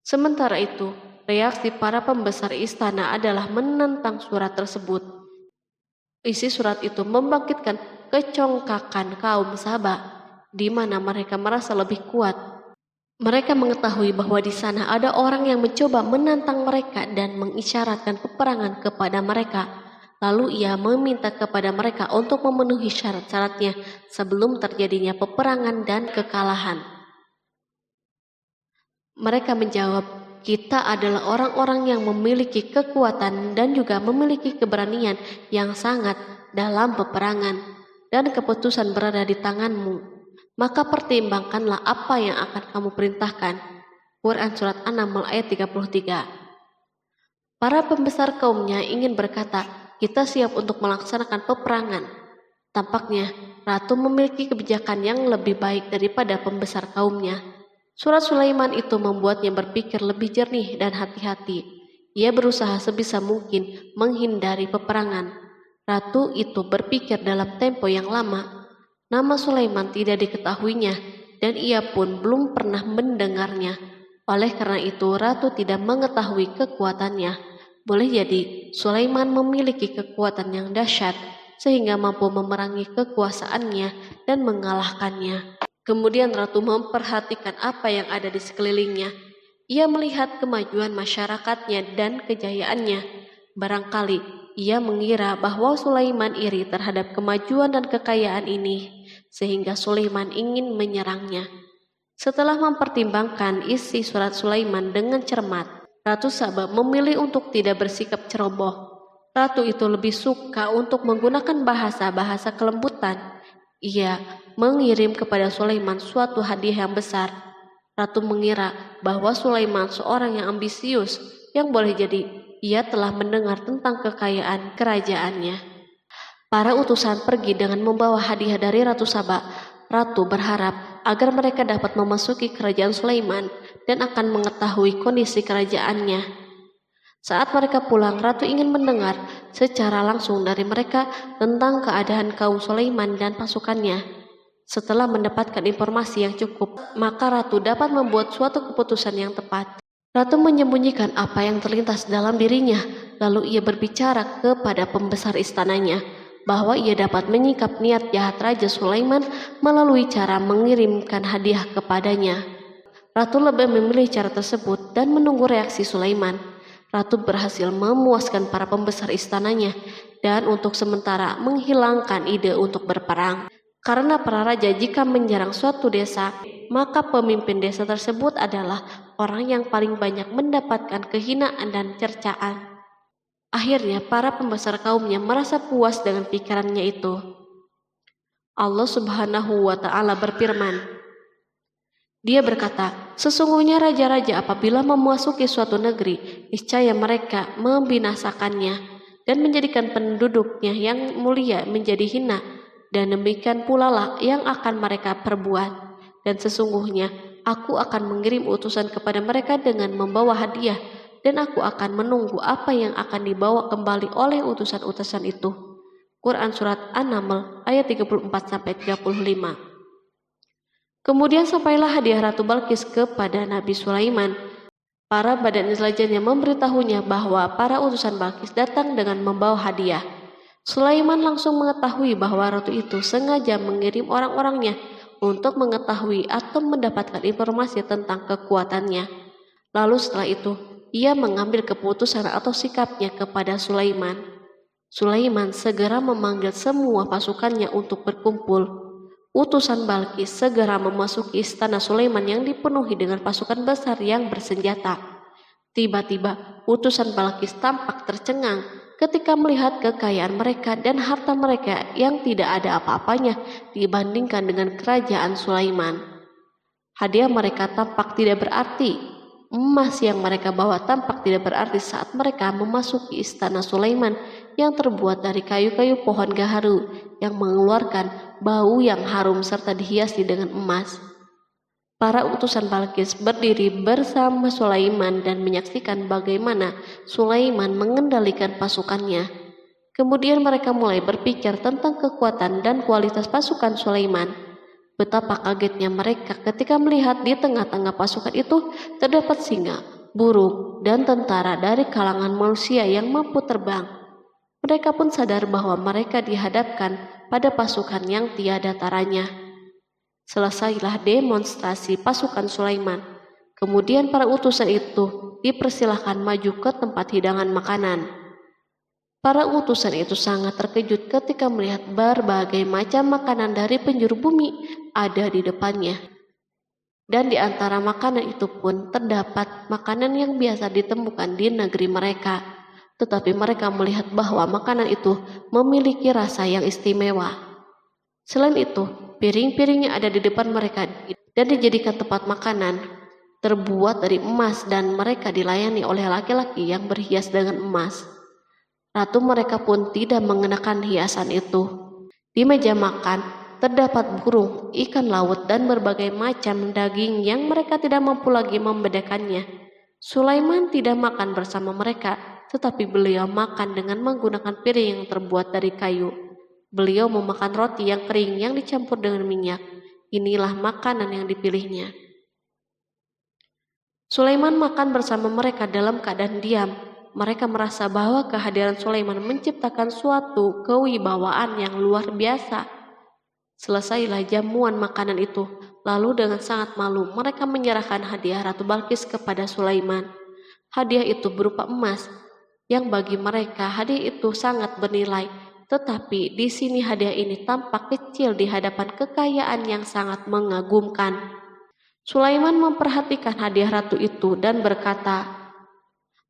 Sementara itu, reaksi para pembesar istana adalah menentang surat tersebut. Isi surat itu membangkitkan kecongkakan kaum Saba, di mana mereka merasa lebih kuat. Mereka mengetahui bahwa di sana ada orang yang mencoba menantang mereka dan mengisyaratkan peperangan kepada mereka. Lalu ia meminta kepada mereka untuk memenuhi syarat-syaratnya sebelum terjadinya peperangan dan kekalahan. Mereka menjawab, "Kita adalah orang-orang yang memiliki kekuatan dan juga memiliki keberanian yang sangat dalam peperangan, dan keputusan berada di tanganmu. Maka pertimbangkanlah apa yang akan kamu perintahkan." Quran Surat An-Naml ayat 33. Para pembesar kaumnya ingin berkata, "Kita siap untuk melaksanakan peperangan." Tampaknya ratu memiliki kebijakan yang lebih baik daripada pembesar kaumnya. Surat Sulaiman itu membuatnya berpikir lebih jernih dan hati-hati. Ia berusaha sebisa mungkin menghindari peperangan. Ratu itu berpikir dalam tempo yang lama. Nama Sulaiman tidak diketahuinya, dan ia pun belum pernah mendengarnya. Oleh karena itu, ratu tidak mengetahui kekuatannya. Boleh jadi Sulaiman memiliki kekuatan yang dahsyat sehingga mampu memerangi kekuasaannya dan mengalahkannya. Kemudian ratu memperhatikan apa yang ada di sekelilingnya. Ia melihat kemajuan masyarakatnya dan kejayaannya. Barangkali ia mengira bahwa Sulaiman iri terhadap kemajuan dan kekayaan ini, sehingga Sulaiman ingin menyerangnya. Setelah mempertimbangkan isi surat Sulaiman dengan cermat, Ratu Saba memilih untuk tidak bersikap ceroboh. Ratu itu lebih suka untuk menggunakan bahasa-bahasa kelembutan. Ia mengirim kepada Sulaiman suatu hadiah yang besar. Ratu mengira bahwa Sulaiman seorang yang ambisius, yang boleh jadi ia telah mendengar tentang kekayaan kerajaannya. Para utusan pergi dengan membawa hadiah dari Ratu Saba. Ratu berharap agar mereka dapat memasuki kerajaan Sulaiman dan akan mengetahui kondisi kerajaannya. Saat mereka pulang, Ratu ingin mendengar secara langsung dari mereka tentang keadaan kaum Sulaiman dan pasukannya. Setelah mendapatkan informasi yang cukup, maka Ratu dapat membuat suatu keputusan yang tepat. Ratu menyembunyikan apa yang terlintas dalam dirinya, lalu ia berbicara kepada pembesar istananya bahwa ia dapat menyingkap niat jahat Raja Sulaiman melalui cara mengirimkan hadiah kepadanya. Ratu lebih memilih cara tersebut dan menunggu reaksi Sulaiman. Ratu berhasil memuaskan para pembesar istananya dan untuk sementara menghilangkan ide untuk berperang. Karena para raja jika menyerang suatu desa, maka pemimpin desa tersebut adalah orang yang paling banyak mendapatkan kehinaan dan cercaan. Akhirnya para pembesar kaumnya merasa puas dengan pikirannya itu. Allah Subhanahu wa Ta'ala berfirman, Dia berkata, "Sesungguhnya raja-raja apabila memasuki suatu negeri, niscaya mereka membinasakannya dan menjadikan penduduknya yang mulia menjadi hina, dan demikian pula lah yang akan mereka perbuat. Dan sesungguhnya aku akan mengirim utusan kepada mereka dengan membawa hadiah, dan aku akan menunggu apa yang akan dibawa kembali oleh utusan-utusan itu." Quran Surat An-Naml ayat 34-35. Kemudian sampailah hadiah Ratu Balkis kepada Nabi Sulaiman. Para badan intelijennya memberitahunya bahwa para utusan Balkis datang dengan membawa hadiah. Sulaiman langsung mengetahui bahwa ratu itu sengaja mengirim orang-orangnya untuk mengetahui atau mendapatkan informasi tentang kekuatannya. Lalu setelah itu, ia mengambil keputusan atau sikapnya kepada Sulaiman. Sulaiman segera memanggil semua pasukannya untuk berkumpul. Utusan Balkis segera memasuki istana Sulaiman yang dipenuhi dengan pasukan besar yang bersenjata. Tiba-tiba, utusan Balkis tampak tercengang ketika melihat kekayaan mereka dan harta mereka yang tidak ada apa-apanya dibandingkan dengan kerajaan Sulaiman. Hadiah mereka tampak tidak berarti. Emas yang mereka bawa tampak tidak berarti saat mereka memasuki istana Sulaiman yang terbuat dari kayu-kayu pohon gaharu yang mengeluarkan bau yang harum serta dihiasi dengan emas. Para utusan Balkis berdiri bersama Sulaiman dan menyaksikan bagaimana Sulaiman mengendalikan pasukannya. Kemudian mereka mulai berpikir tentang kekuatan dan kualitas pasukan Sulaiman. Betapa kagetnya mereka ketika melihat di tengah-tengah pasukan itu terdapat singa, burung, dan tentara dari kalangan manusia yang mampu terbang. Mereka pun sadar bahwa mereka dihadapkan pada pasukan yang tiada taranya. Selesailah demonstrasi pasukan Sulaiman. Kemudian para utusan itu dipersilahkan maju ke tempat hidangan makanan. Para utusan itu sangat terkejut ketika melihat berbagai macam makanan dari penjuru bumi ada di depannya. Dan di antara makanan itu pun terdapat makanan yang biasa ditemukan di negeri mereka. Tetapi mereka melihat bahwa makanan itu memiliki rasa yang istimewa. Selain itu, piring-piring yang ada di depan mereka dan dijadikan tempat makanan terbuat dari emas dan mereka dilayani oleh laki-laki yang berhias dengan emas. Ratu mereka pun tidak mengenakan hiasan itu. Di meja makan terdapat burung, ikan laut, dan berbagai macam daging yang mereka tidak mampu lagi membedakannya. Sulaiman tidak makan bersama mereka, tetapi beliau makan dengan menggunakan piring yang terbuat dari kayu. Beliau memakan roti yang kering yang dicampur dengan minyak. Inilah makanan yang dipilihnya. Sulaiman makan bersama mereka dalam keadaan diam. Mereka merasa bahwa kehadiran Sulaiman menciptakan suatu kewibawaan yang luar biasa. Selesailah jamuan makanan itu. Lalu dengan sangat malu mereka menyerahkan hadiah Ratu Balkis kepada Sulaiman. Hadiah itu berupa emas, yang bagi mereka hadiah itu sangat bernilai. Tetapi di sini hadiah ini tampak kecil di hadapan kekayaan yang sangat mengagumkan. Sulaiman memperhatikan hadiah ratu itu dan berkata,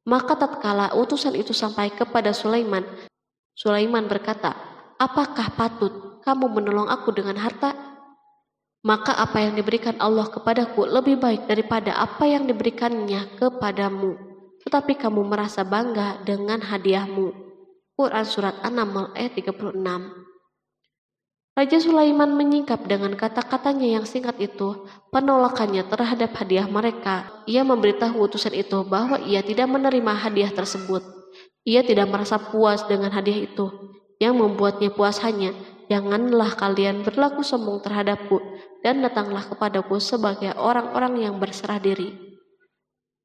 maka tatkala utusan itu sampai kepada Sulaiman, Sulaiman berkata, apakah patut kamu menolong aku dengan harta? Maka apa yang diberikan Allah kepadaku lebih baik daripada apa yang diberikannya kepadamu. Tetapi kamu merasa bangga dengan hadiahmu. Quran Surat An-Naml ayat 36. Raja Sulaiman menyingkap dengan kata-katanya yang singkat itu penolakannya terhadap hadiah mereka. Ia memberitahu utusan itu bahwa ia tidak menerima hadiah tersebut. Ia tidak merasa puas dengan hadiah itu. Yang membuatnya puas hanya, janganlah kalian berlaku sombong terhadapku dan datanglah kepadaku sebagai orang-orang yang berserah diri.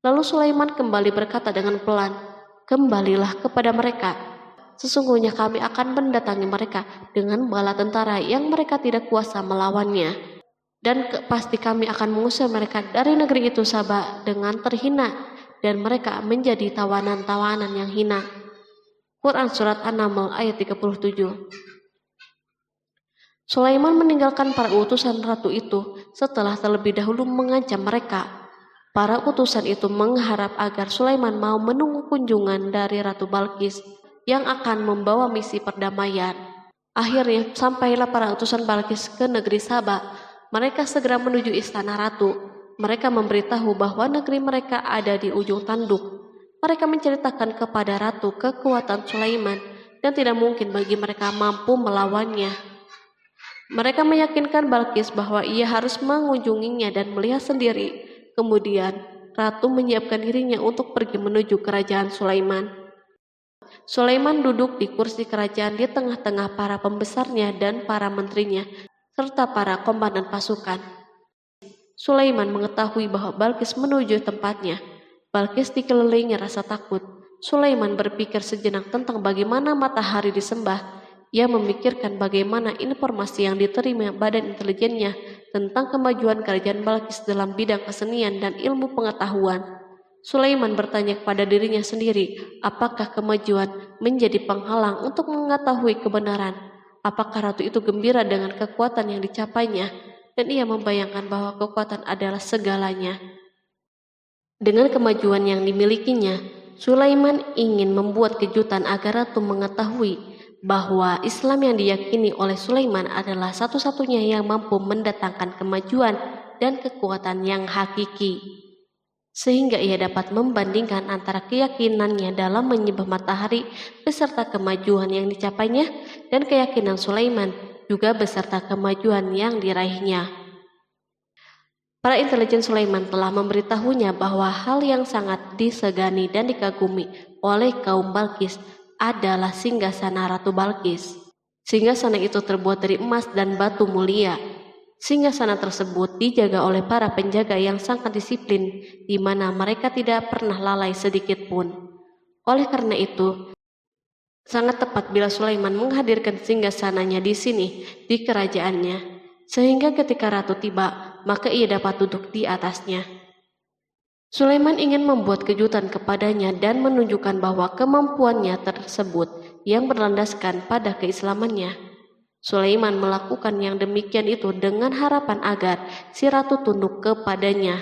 Lalu Sulaiman kembali berkata dengan pelan, kembalilah kepada mereka. Sesungguhnya kami akan mendatangi mereka dengan bala tentara yang mereka tidak kuasa melawannya. Dan pasti kami akan mengusir mereka dari negeri itu Saba dengan terhina dan mereka menjadi tawanan-tawanan yang hina. Quran Surat An-Naml ayat 37. Sulaiman meninggalkan para utusan ratu itu setelah terlebih dahulu mengancam mereka. Para utusan itu mengharap agar Sulaiman mau menunggu kunjungan dari Ratu Balkis yang akan membawa misi perdamaian. Akhirnya sampailah para utusan Balkis ke negeri Saba. Mereka segera menuju istana ratu. Mereka memberitahu bahwa negeri mereka ada di ujung tanduk. Mereka menceritakan kepada ratu kekuatan Sulaiman dan tidak mungkin bagi mereka mampu melawannya. Mereka meyakinkan Balkis bahwa ia harus mengunjunginya dan melihat sendiri. Kemudian ratu menyiapkan dirinya untuk pergi menuju kerajaan Sulaiman. Sulaiman duduk di kursi kerajaan di tengah-tengah para pembesarnya dan para menterinya, serta para komandan pasukan. Sulaiman mengetahui bahwa Balkis menuju tempatnya. Balkis dikelilingi rasa takut. Sulaiman berpikir sejenak tentang bagaimana matahari disembah. Ia memikirkan bagaimana informasi yang diterima badan intelijennya tentang kemajuan kerajaan Balkis dalam bidang kesenian dan ilmu pengetahuan. Sulaiman bertanya kepada dirinya sendiri, apakah kemajuan menjadi penghalang untuk mengetahui kebenaran? Apakah ratu itu gembira dengan kekuatan yang dicapainya? Dan ia membayangkan bahwa kekuatan adalah segalanya. Dengan kemajuan yang dimilikinya, Sulaiman ingin membuat kejutan agar ratu mengetahui bahwa Islam yang diyakini oleh Sulaiman adalah satu-satunya yang mampu mendatangkan kemajuan dan kekuatan yang hakiki. sehingga ia dapat membandingkan antara keyakinannya dalam menyembah matahari beserta kemajuan yang dicapainya dan keyakinan Sulaiman juga beserta kemajuan yang diraihnya. Para intelijen Sulaiman telah memberitahunya bahwa hal yang sangat disegani dan dikagumi oleh kaum Balkis adalah singgasana Ratu Balkis. Singgasana itu terbuat dari emas dan batu mulia. Singgasana tersebut dijaga oleh para penjaga yang sangat disiplin, di mana mereka tidak pernah lalai sedikit pun. Oleh karena itu, sangat tepat bila Sulaiman menghadirkan singgasananya di sini, di kerajaannya, sehingga ketika ratu tiba, maka ia dapat duduk di atasnya. Sulaiman ingin membuat kejutan kepadanya dan menunjukkan bahwa kemampuannya tersebut yang berlandaskan pada keislamannya. Sulaiman melakukan yang demikian itu dengan harapan agar si ratu tunduk kepadanya.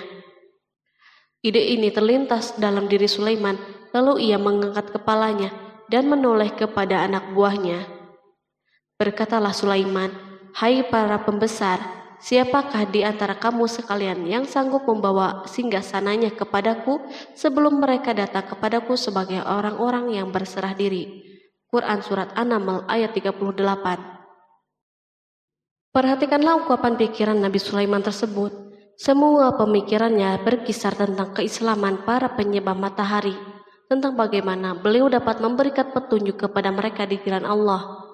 Ide ini terlintas dalam diri Sulaiman, lalu ia mengangkat kepalanya dan menoleh kepada anak buahnya. Berkatalah Sulaiman, "Hai para pembesar, siapakah di antara kamu sekalian yang sanggup membawa singgasananya kepadaku sebelum mereka datang kepadaku sebagai orang-orang yang berserah diri?" Quran Surat An-Naml ayat 38. Perhatikanlah ungkapan pikiran Nabi Sulaiman tersebut. Semua pemikirannya berkisar tentang keislaman para penyembah matahari, tentang bagaimana beliau dapat memberikan petunjuk kepada mereka di jalan Allah.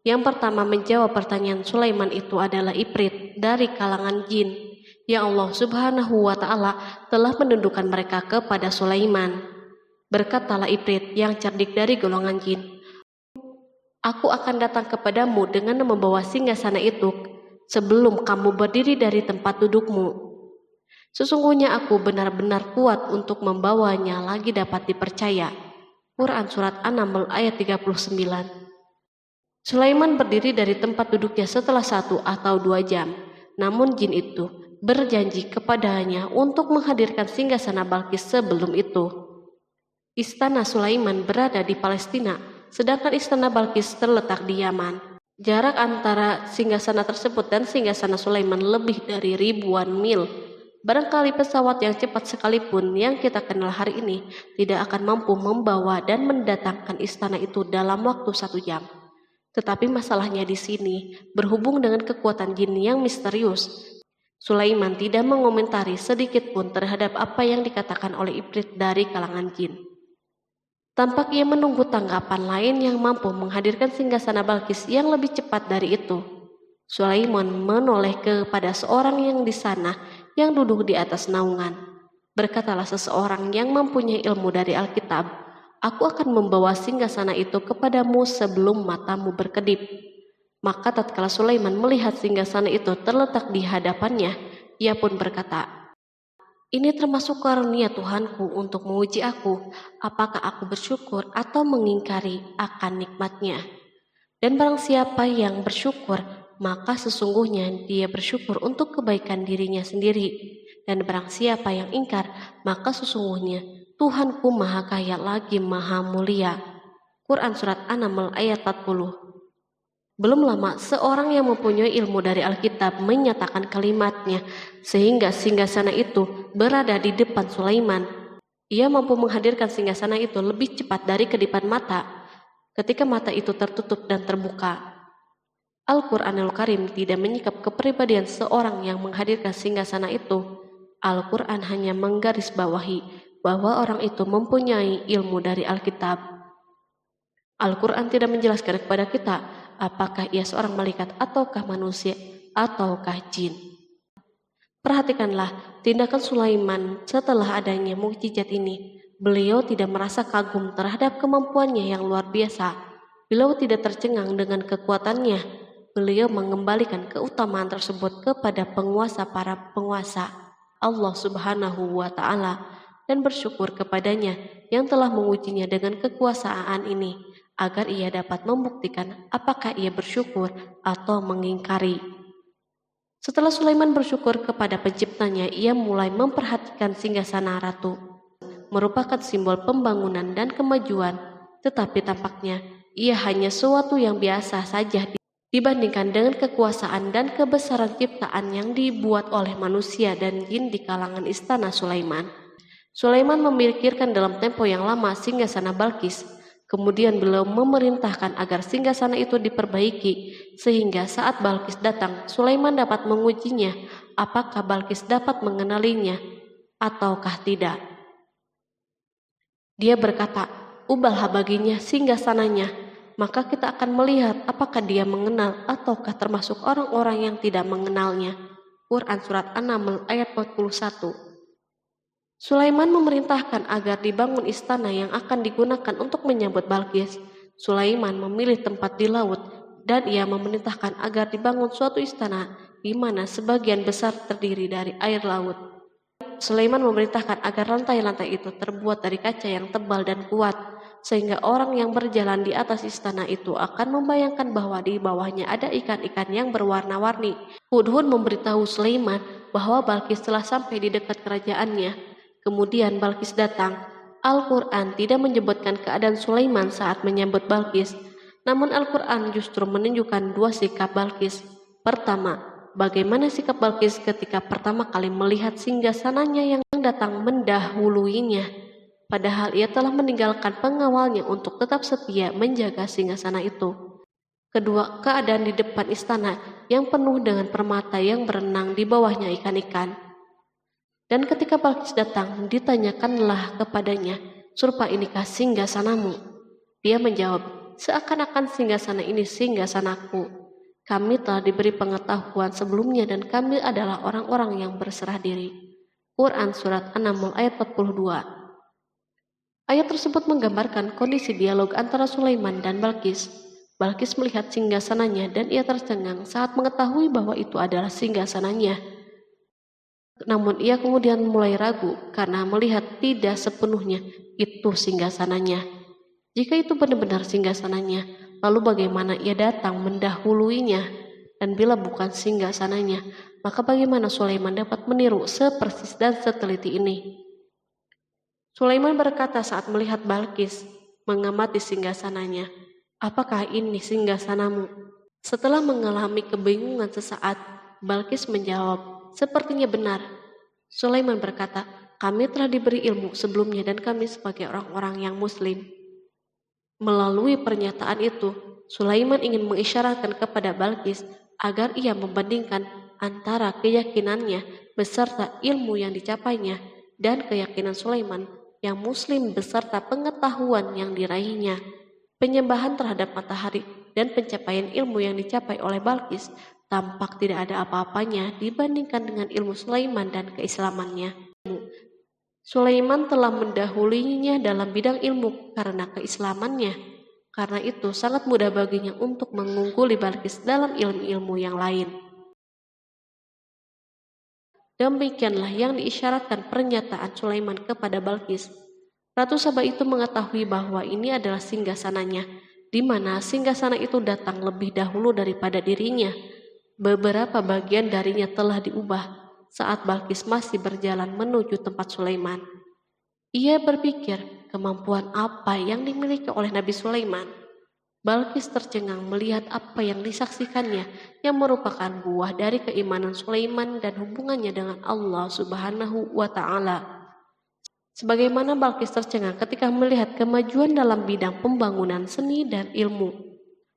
Yang pertama menjawab pertanyaan Sulaiman itu adalah Ifrit dari kalangan jin, yang Allah Subhanahu wa Ta'ala telah menundukkan mereka kepada Sulaiman. Berkatalah Ifrit yang cerdik dari golongan jin, "Aku akan datang kepadamu dengan membawa singgasana itu sebelum kamu berdiri dari tempat dudukmu. Sesungguhnya aku benar-benar kuat untuk membawanya lagi dapat dipercaya." Quran Surat An-Naml ayat 39. Sulaiman berdiri dari tempat duduknya setelah 1 atau 2 jam. Namun jin itu berjanji kepadanya untuk menghadirkan singgasana Balkis sebelum itu. Istana Sulaiman berada di Palestina, sedangkan istana Balkis terletak di Yaman. Jarak antara singgasana tersebut dan singgasana Sulaiman lebih dari ribuan mil. Barangkali pesawat yang cepat sekalipun yang kita kenal hari ini tidak akan mampu membawa dan mendatangkan istana itu dalam waktu 1 jam. Tetapi masalahnya di sini berhubung dengan kekuatan jin yang misterius. Sulaiman tidak mengomentari sedikit pun terhadap apa yang dikatakan oleh Ifrit dari kalangan jin. Tampak ia menunggu tanggapan lain yang mampu menghadirkan singgasana Balkis yang lebih cepat dari itu. Sulaiman menoleh kepada seorang yang di sana yang duduk di atas naungan. Berkatalah seseorang yang mempunyai ilmu dari Alkitab, "Aku akan membawa singgasana itu kepadamu sebelum matamu berkedip." Maka tatkala Sulaiman melihat singgasana itu terletak di hadapannya, ia pun berkata, "Ini termasuk karunia Tuhanku untuk menguji aku, apakah aku bersyukur atau mengingkari akan nikmatnya. Dan barang siapa yang bersyukur, maka sesungguhnya dia bersyukur untuk kebaikan dirinya sendiri. Dan barang siapa yang ingkar, maka sesungguhnya Tuhanku maha kaya lagi maha mulia." Quran Surat An-Naml ayat 40. Belum lama, seorang yang mempunyai ilmu dari Alkitab menyatakan kalimatnya, sehingga singgasana itu berada di depan Sulaiman. Ia mampu menghadirkan singgasana itu lebih cepat dari kedipan mata, ketika mata itu tertutup dan terbuka. Al-Quranul Karim tidak menyikap kepribadian seorang yang menghadirkan singgasana itu. Al-Quran hanya menggarisbawahi bahwa orang itu mempunyai ilmu dari Alkitab. Al-Quran tidak menjelaskan kepada kita apakah ia seorang malaikat ataukah manusia ataukah jin. Perhatikanlah tindakan Sulaiman setelah adanya mukjizat ini. Beliau tidak merasa kagum terhadap kemampuannya yang luar biasa. Beliau tidak tercengang dengan kekuatannya. Beliau mengembalikan keutamaan tersebut kepada penguasa para penguasa, Allah Subhanahu wa Ta'ala, dan bersyukur kepadanya yang telah mengujinya dengan kekuasaan ini, agar ia dapat membuktikan apakah ia bersyukur atau mengingkari. Setelah Sulaiman bersyukur kepada penciptanya, ia mulai memperhatikan singgasana ratu. Merupakan simbol pembangunan dan kemajuan, tetapi tampaknya ia hanya sesuatu yang biasa saja dibandingkan dengan kekuasaan dan kebesaran ciptaan yang dibuat oleh manusia dan jin di kalangan istana Sulaiman. Sulaiman memikirkan dalam tempo yang lama singgasana Balkis. Kemudian beliau memerintahkan agar singgasana itu diperbaiki, sehingga saat Balkis datang, Sulaiman dapat mengujinya apakah Balkis dapat mengenalinya ataukah tidak. Dia berkata, "Ubahlah baginya singgasananya, maka kita akan melihat apakah dia mengenal ataukah termasuk orang-orang yang tidak mengenalnya." Quran Surat An-Naml ayat 41. Sulaiman memerintahkan agar dibangun istana yang akan digunakan untuk menyambut Balkis. Sulaiman memilih tempat di laut dan ia memerintahkan agar dibangun suatu istana di mana sebagian besar terdiri dari air laut. Sulaiman memerintahkan agar lantai-lantai itu terbuat dari kaca yang tebal dan kuat, sehingga orang yang berjalan di atas istana itu akan membayangkan bahwa di bawahnya ada ikan-ikan yang berwarna-warni. Hudhud memberitahu Sulaiman bahwa Balkis telah sampai di dekat kerajaannya. Kemudian Balkis datang. Al-Quran tidak menyebutkan keadaan Sulaiman saat menyambut Balkis, namun Al-Quran justru menunjukkan dua sikap Balkis. Pertama, bagaimana sikap Balkis ketika pertama kali melihat singgasananya yang datang mendahuluinya, padahal ia telah meninggalkan pengawalnya untuk tetap setia menjaga singgasana itu. Kedua, keadaan di depan istana yang penuh dengan permata yang berenang di bawahnya ikan-ikan. Dan ketika Balkis datang, ditanyakanlah kepadanya, "Serupa inikah singgasanamu?" Dia menjawab, "Seakan-akan singgasana ini singgasanaku. Kami telah diberi pengetahuan sebelumnya dan kami adalah orang-orang yang berserah diri." Quran Surat An-Naml ayat 42. Ayat tersebut menggambarkan kondisi dialog antara Sulaiman dan Balkis. Balkis melihat singgasananya dan ia tercengang saat mengetahui bahwa itu adalah singgasananya. Namun ia kemudian mulai ragu karena melihat tidak sepenuhnya itu singgasananya. Jika itu benar-benar singgasananya, lalu bagaimana ia datang mendahuluinya? Dan bila bukan singgasananya, maka bagaimana Sulaiman dapat meniru sepersis dan seteliti ini? Sulaiman berkata saat melihat Balkis mengamati singgasananya, "Apakah ini singgasanamu?" Setelah mengalami kebingungan sesaat, Balkis menjawab, "Sepertinya benar." Sulaiman berkata, "Kami telah diberi ilmu sebelumnya dan kami sebagai orang-orang yang muslim." Melalui pernyataan itu, Sulaiman ingin mengisyaratkan kepada Balkis agar ia membandingkan antara keyakinannya beserta ilmu yang dicapainya dan keyakinan Sulaiman yang muslim beserta pengetahuan yang diraihnya. Penyembahan terhadap matahari dan pencapaian ilmu yang dicapai oleh Balkis tampak tidak ada apa-apanya dibandingkan dengan ilmu Sulaiman dan keislamannya. Sulaiman telah mendahulinya dalam bidang ilmu karena keislamannya. Karena itu sangat mudah baginya untuk mengungguli Balkis dalam ilmu-ilmu yang lain. Demikianlah yang diisyaratkan pernyataan Sulaiman kepada Balkis. Ratu Saba itu mengetahui bahwa ini adalah singgasananya, di mana singgasana itu datang lebih dahulu daripada dirinya. Beberapa bagian darinya telah diubah saat Balkis masih berjalan menuju tempat Sulaiman. Ia berpikir kemampuan apa yang dimiliki oleh Nabi Sulaiman. Balkis tercengang melihat apa yang disaksikannya yang merupakan buah dari keimanan Sulaiman dan hubungannya dengan Allah Subhanahu wa Ta'ala. Sebagaimana Balkis tercengang ketika melihat kemajuan dalam bidang pembangunan seni dan ilmu,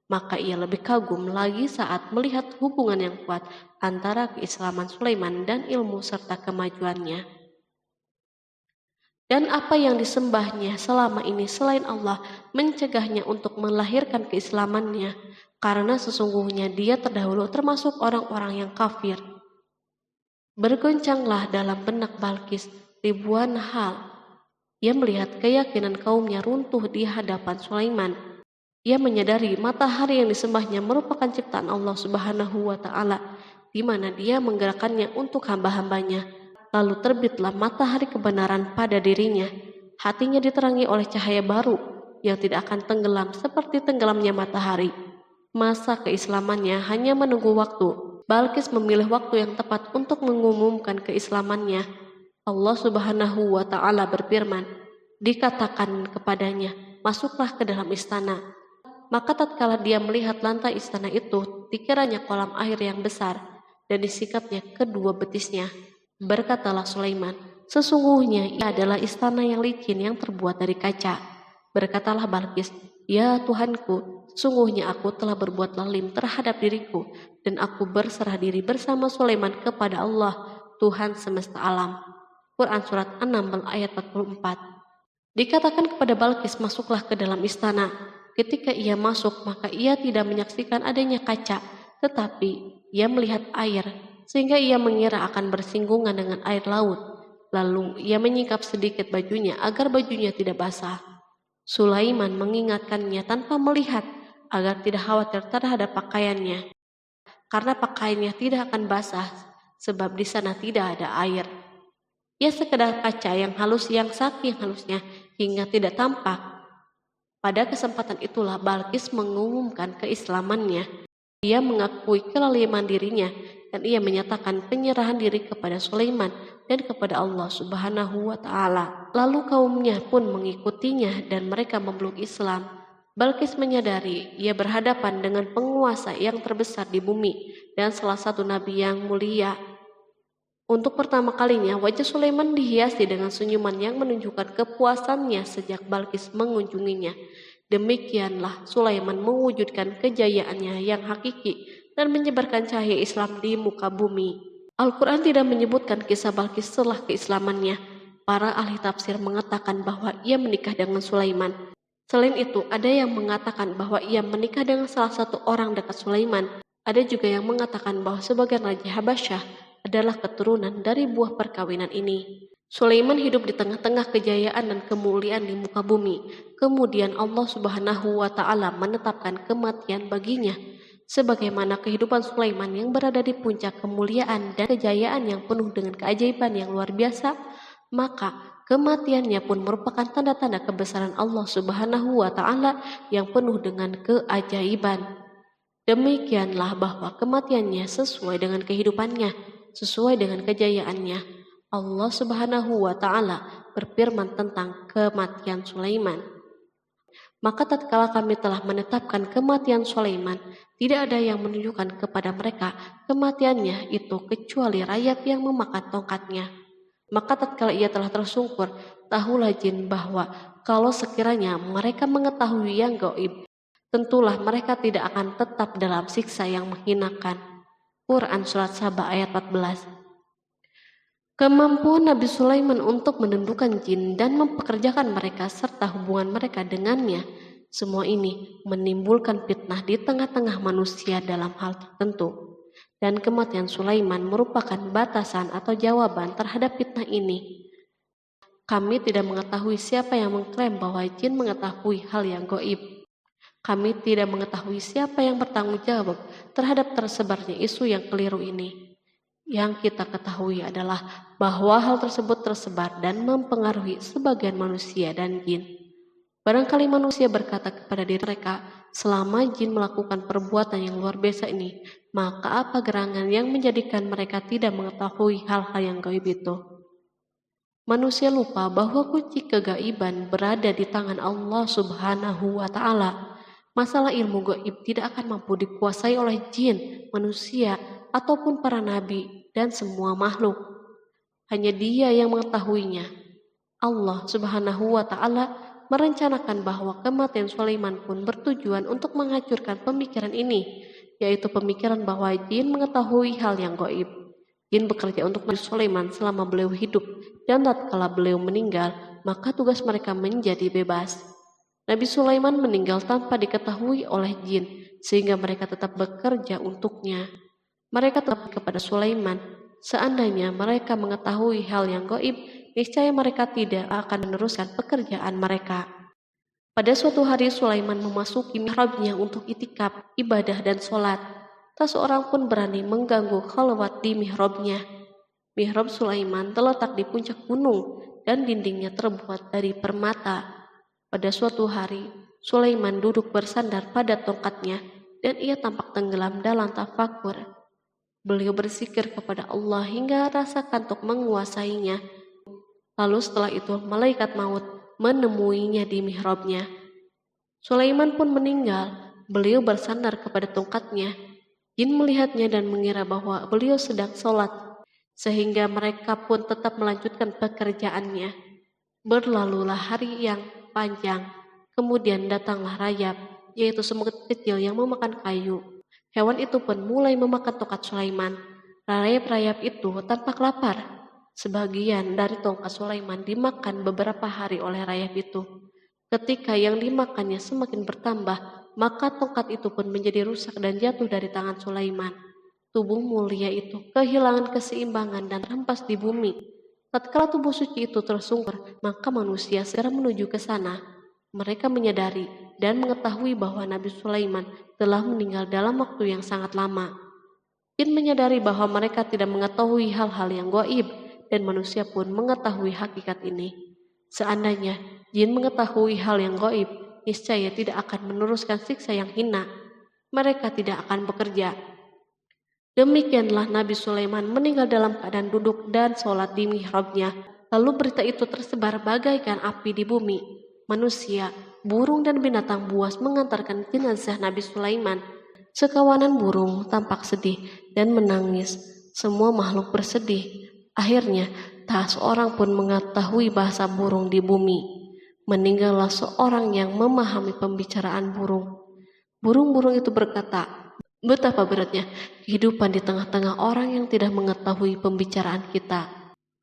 maka ia lebih kagum lagi saat melihat hubungan yang kuat antara keislaman Sulaiman dan ilmu serta kemajuannya. Dan apa yang disembahnya selama ini selain Allah mencegahnya untuk melahirkan keislamannya, karena sesungguhnya dia terdahulu termasuk orang-orang yang kafir. Bergoncanglah dalam benak Balkis ribuan hal. Ia melihat keyakinan kaumnya runtuh di hadapan Sulaiman. Ia menyadari matahari yang disembahnya merupakan ciptaan Allah Subhanahu wa Ta'ala, di mana dia menggerakkannya untuk hamba-hambanya. Lalu terbitlah matahari kebenaran pada dirinya. Hatinya diterangi oleh cahaya baru yang tidak akan tenggelam seperti tenggelamnya matahari. Masa keislamannya hanya menunggu waktu. Balkis memilih waktu yang tepat untuk mengumumkan keislamannya. Allah Subhanahu wa Ta'ala berfirman, dikatakan kepadanya, "Masuklah ke dalam istana." Maka tatkala dia melihat lantai istana itu, dikiranya kolam air yang besar dan disikapnya kedua betisnya. Berkatalah Sulaiman, Sesungguhnya ia adalah istana yang licin yang terbuat dari kaca. Berkatalah Balqis, "Ya Tuhanku, sesungguhnya aku telah berbuat zalim terhadap diriku, dan aku berserah diri bersama Sulaiman kepada Allah, Tuhan semesta alam." Quran Surat 6 ayat 44. Dikatakan kepada Balqis, masuklah ke dalam istana. Ketika ia masuk, maka ia tidak menyaksikan adanya kaca, tetapi ia melihat air, sehingga ia mengira akan bersinggungan dengan air laut. Lalu ia menyingkap sedikit bajunya agar bajunya tidak basah. Sulaiman mengingatkannya tanpa melihat agar tidak khawatir terhadap pakaiannya, karena pakaiannya tidak akan basah sebab di sana tidak ada air. Ia sekedar kaca yang halus yang saking halusnya hingga tidak tampak. Pada kesempatan itulah Balqis mengumumkan keislamannya. Ia mengakui kelaliman dirinya dan ia menyatakan penyerahan diri kepada Sulaiman dan kepada Allah Subhanahu wa Ta'ala. Lalu kaumnya pun mengikutinya dan mereka memeluk Islam. Balqis menyadari ia berhadapan dengan penguasa yang terbesar di bumi dan salah satu nabi yang mulia. Untuk pertama kalinya wajah Sulaiman dihiasi dengan senyuman yang menunjukkan kepuasannya sejak Balqis mengunjunginya. Demikianlah Sulaiman mewujudkan kejayaannya yang hakiki dan menyebarkan cahaya Islam di muka bumi. Al-Quran tidak menyebutkan kisah Balqis setelah keislamannya. Para ahli tafsir mengatakan bahwa ia menikah dengan Sulaiman. Selain itu, ada yang mengatakan bahwa ia menikah dengan salah satu orang dekat Sulaiman. Ada juga yang mengatakan bahwa sebagian Raja Habasyah adalah keturunan dari buah perkawinan ini. Sulaiman hidup di tengah-tengah kejayaan dan kemuliaan di muka bumi. Kemudian Allah Subhanahu wa Ta'ala menetapkan kematian baginya. Sebagaimana kehidupan Sulaiman yang berada di puncak kemuliaan dan kejayaan yang penuh dengan keajaiban yang luar biasa, maka kematiannya pun merupakan tanda-tanda kebesaran Allah Subhanahu wa Ta'ala yang penuh dengan keajaiban. Demikianlah bahwa kematiannya sesuai dengan kehidupannya, sesuai dengan kejayaannya. Allah Subhanahu wa Ta'ala berfirman tentang kematian Sulaiman. Maka tatkala kami telah menetapkan kematian Sulaiman, tidak ada yang menunjukkan kepada mereka kematiannya itu kecuali rayap yang memakan tongkatnya. Maka tatkala ia telah tersungkur, tahulah jin bahwa kalau sekiranya mereka mengetahui yang gaib, tentulah mereka tidak akan tetap dalam siksa yang menghinakan. Quran Surat Saba ayat 14. Kemampuan Nabi Sulaiman untuk menundukkan jin dan mempekerjakan mereka serta hubungan mereka dengannya, semua ini menimbulkan fitnah di tengah-tengah manusia dalam hal tertentu. Dan kematian Sulaiman merupakan batasan atau jawaban terhadap fitnah ini. Kami tidak mengetahui siapa yang mengklaim bahwa jin mengetahui hal yang gaib. Kami tidak mengetahui siapa yang bertanggung jawab terhadap tersebarnya isu yang keliru ini. Yang kita ketahui adalah bahwa hal tersebut tersebar dan mempengaruhi sebagian manusia dan jin. Barangkali manusia berkata kepada diri mereka, selama jin melakukan perbuatan yang luar biasa ini, maka apa gerangan yang menjadikan mereka tidak mengetahui hal-hal yang gaib itu? Manusia lupa bahwa kunci kegaiban berada di tangan Allah Subhanahu wa Ta'ala. Masalah ilmu gaib tidak akan mampu dikuasai oleh jin, manusia, ataupun para nabi dan semua makhluk. Hanya Dia yang mengetahuinya. Allah Subhanahu wa Ta'ala merencanakan bahwa kematian Sulaiman pun bertujuan untuk menghancurkan pemikiran ini, yaitu pemikiran bahwa jin mengetahui hal yang gaib. Jin bekerja untuk Nabi Sulaiman selama beliau hidup, dan tatkala beliau meninggal, maka tugas mereka menjadi bebas. Nabi Sulaiman meninggal tanpa diketahui oleh jin, sehingga mereka tetap bekerja untuknya. Mereka tetap kepada Sulaiman. Seandainya mereka mengetahui hal yang gaib, niscaya mereka tidak akan meneruskan pekerjaan mereka. Pada suatu hari Sulaiman memasuki mihrabnya untuk itikaf, ibadah dan sholat. Tak seorang pun berani mengganggu khalwat di mihrabnya. Mihrab Sulaiman terletak di puncak gunung dan dindingnya terbuat dari permata. Pada suatu hari, Sulaiman duduk bersandar pada tongkatnya dan ia tampak tenggelam dalam tafakur. Beliau berzikir kepada Allah hingga rasa kantuk menguasainya. Lalu setelah itu malaikat maut menemuinya di mihrabnya. Sulaiman pun meninggal. Beliau bersandar kepada tongkatnya. Jin melihatnya dan mengira bahwa beliau sedang sholat. sehingga mereka pun tetap melanjutkan pekerjaannya. Berlalulah hari yang panjang, kemudian datanglah rayap, yaitu semut kecil yang memakan kayu. Hewan itu pun mulai memakan tongkat Sulaiman. Rayap-rayap itu tampak lapar. Sebagian dari tongkat Sulaiman dimakan beberapa hari oleh rayap itu. Ketika yang dimakannya semakin bertambah, maka tongkat itu pun menjadi rusak dan jatuh dari tangan Sulaiman. Tubuh mulia itu kehilangan keseimbangan dan terhempas di bumi. Tatkala tubuh suci itu tersungkur, maka manusia segera menuju ke sana. Mereka menyadari dan mengetahui bahwa Nabi Sulaiman telah meninggal dalam waktu yang sangat lama. Jin menyadari bahwa mereka tidak mengetahui hal-hal yang gaib, dan manusia pun mengetahui hakikat ini. Seandainya jin mengetahui hal yang gaib, niscaya tidak akan meneruskan siksa yang hina. Mereka tidak akan bekerja. Demikianlah Nabi Sulaiman meninggal dalam keadaan duduk dan sholat di mihrabnya. Lalu berita itu tersebar bagaikan api di bumi. Manusia, burung dan binatang buas mengantarkan jenazah Nabi Sulaiman. Sekawanan burung tampak sedih dan menangis. Semua makhluk bersedih. Akhirnya, tak seorang pun mengetahui bahasa burung di bumi. Meninggallah seorang yang memahami pembicaraan burung. Burung-burung itu berkata, "Betapa beratnya kehidupan di tengah-tengah orang yang tidak mengetahui pembicaraan kita."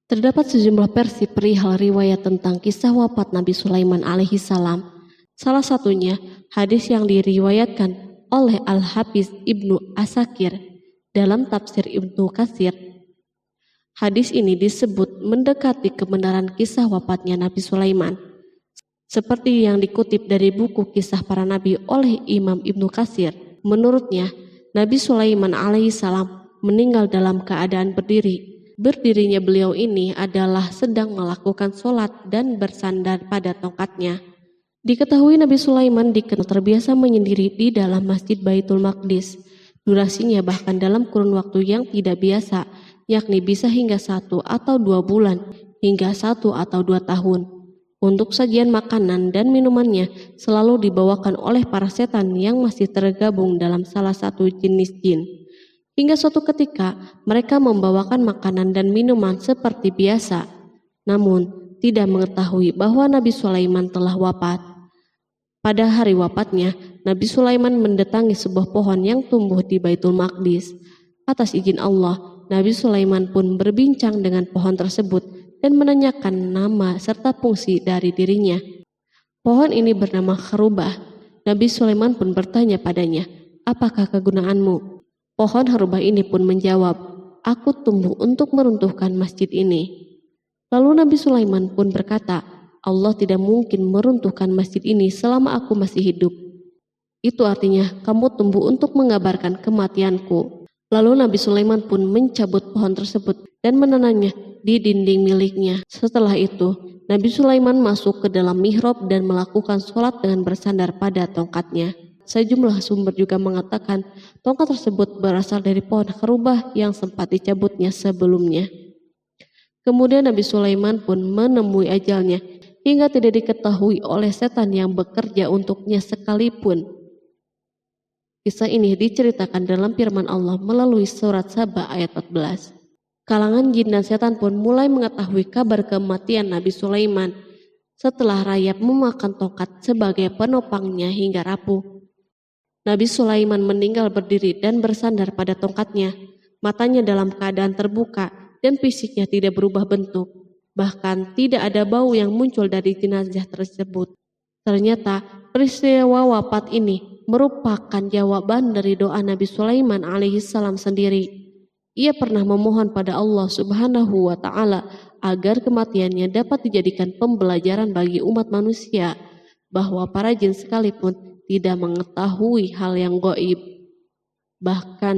Terdapat sejumlah versi perihal riwayat tentang kisah wafat Nabi Sulaiman alaihi salam. Salah satunya hadis yang diriwayatkan oleh Al-Hafiz Ibnu Asakir dalam tafsir Ibnu Katsir. Hadis ini disebut mendekati kebenaran kisah wafatnya Nabi Sulaiman. Seperti yang dikutip dari buku Kisah Para Nabi oleh Imam Ibnu Katsir. Menurutnya, Nabi Sulaiman alaihissalam meninggal dalam keadaan berdiri. Berdirinya beliau ini adalah sedang melakukan sholat dan bersandar pada tongkatnya. Diketahui Nabi Sulaiman dikenal terbiasa menyendiri di dalam Masjid Baitul Maqdis. Durasinya bahkan dalam kurun waktu yang tidak biasa, yakni bisa hingga 1 atau 2 bulan, hingga 1 atau 2 tahun. Untuk sajian makanan dan minumannya selalu dibawakan oleh para setan yang masih tergabung dalam salah satu jenis jin. Hingga suatu ketika mereka membawakan makanan dan minuman seperti biasa, namun tidak mengetahui bahwa Nabi Sulaiman telah wafat. Pada hari wafatnya, Nabi Sulaiman mendatangi sebuah pohon yang tumbuh di Baitul Maqdis. Atas izin Allah, Nabi Sulaiman pun berbincang dengan pohon tersebut dan menanyakan nama serta fungsi dari dirinya. Pohon ini bernama Kharubah. Nabi Sulaiman pun bertanya padanya, "Apakah kegunaanmu?" Pohon Kharubah ini pun menjawab, "Aku tumbuh untuk meruntuhkan masjid ini." Lalu Nabi Sulaiman pun berkata, "Allah tidak mungkin meruntuhkan masjid ini selama aku masih hidup. Itu artinya kamu tumbuh untuk mengabarkan kematianku." Lalu Nabi Sulaiman pun mencabut pohon tersebut dan menanamnya di dinding miliknya. Setelah itu, Nabi Sulaiman masuk ke dalam mihrab dan melakukan sholat dengan bersandar pada tongkatnya. Sejumlah sumber juga mengatakan tongkat tersebut berasal dari pohon Kharubah yang sempat dicabutnya sebelumnya. Kemudian Nabi Sulaiman pun menemui ajalnya hingga tidak diketahui oleh setan yang bekerja untuknya sekalipun. Kisah ini diceritakan dalam firman Allah melalui surat Saba ayat 14. Kalangan jin dan setan pun mulai mengetahui kabar kematian Nabi Sulaiman setelah rayap memakan tongkat sebagai penopangnya hingga rapuh. Nabi Sulaiman meninggal berdiri dan bersandar pada tongkatnya. Matanya dalam keadaan terbuka dan fisiknya tidak berubah bentuk. Bahkan tidak ada bau yang muncul dari jenazah tersebut. Ternyata peristiwa wafat ini merupakan jawaban dari doa Nabi Sulaiman alaihissalam sendiri. Ia pernah memohon pada Allah Subhanahu wa Ta'ala agar kematiannya dapat dijadikan pembelajaran bagi umat manusia, bahwa para jin sekalipun tidak mengetahui hal yang gaib. Bahkan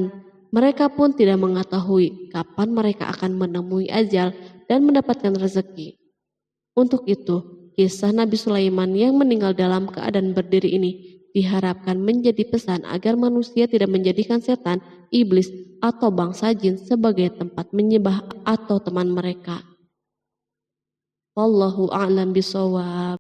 mereka pun tidak mengetahui kapan mereka akan menemui ajal dan mendapatkan rezeki. Untuk itu, kisah Nabi Sulaiman yang meninggal dalam keadaan berdiri ini diharapkan menjadi pesan agar manusia tidak menjadikan setan, iblis, atau bangsa jin sebagai tempat menyembah atau teman mereka. Wallahu a'lam bishawab.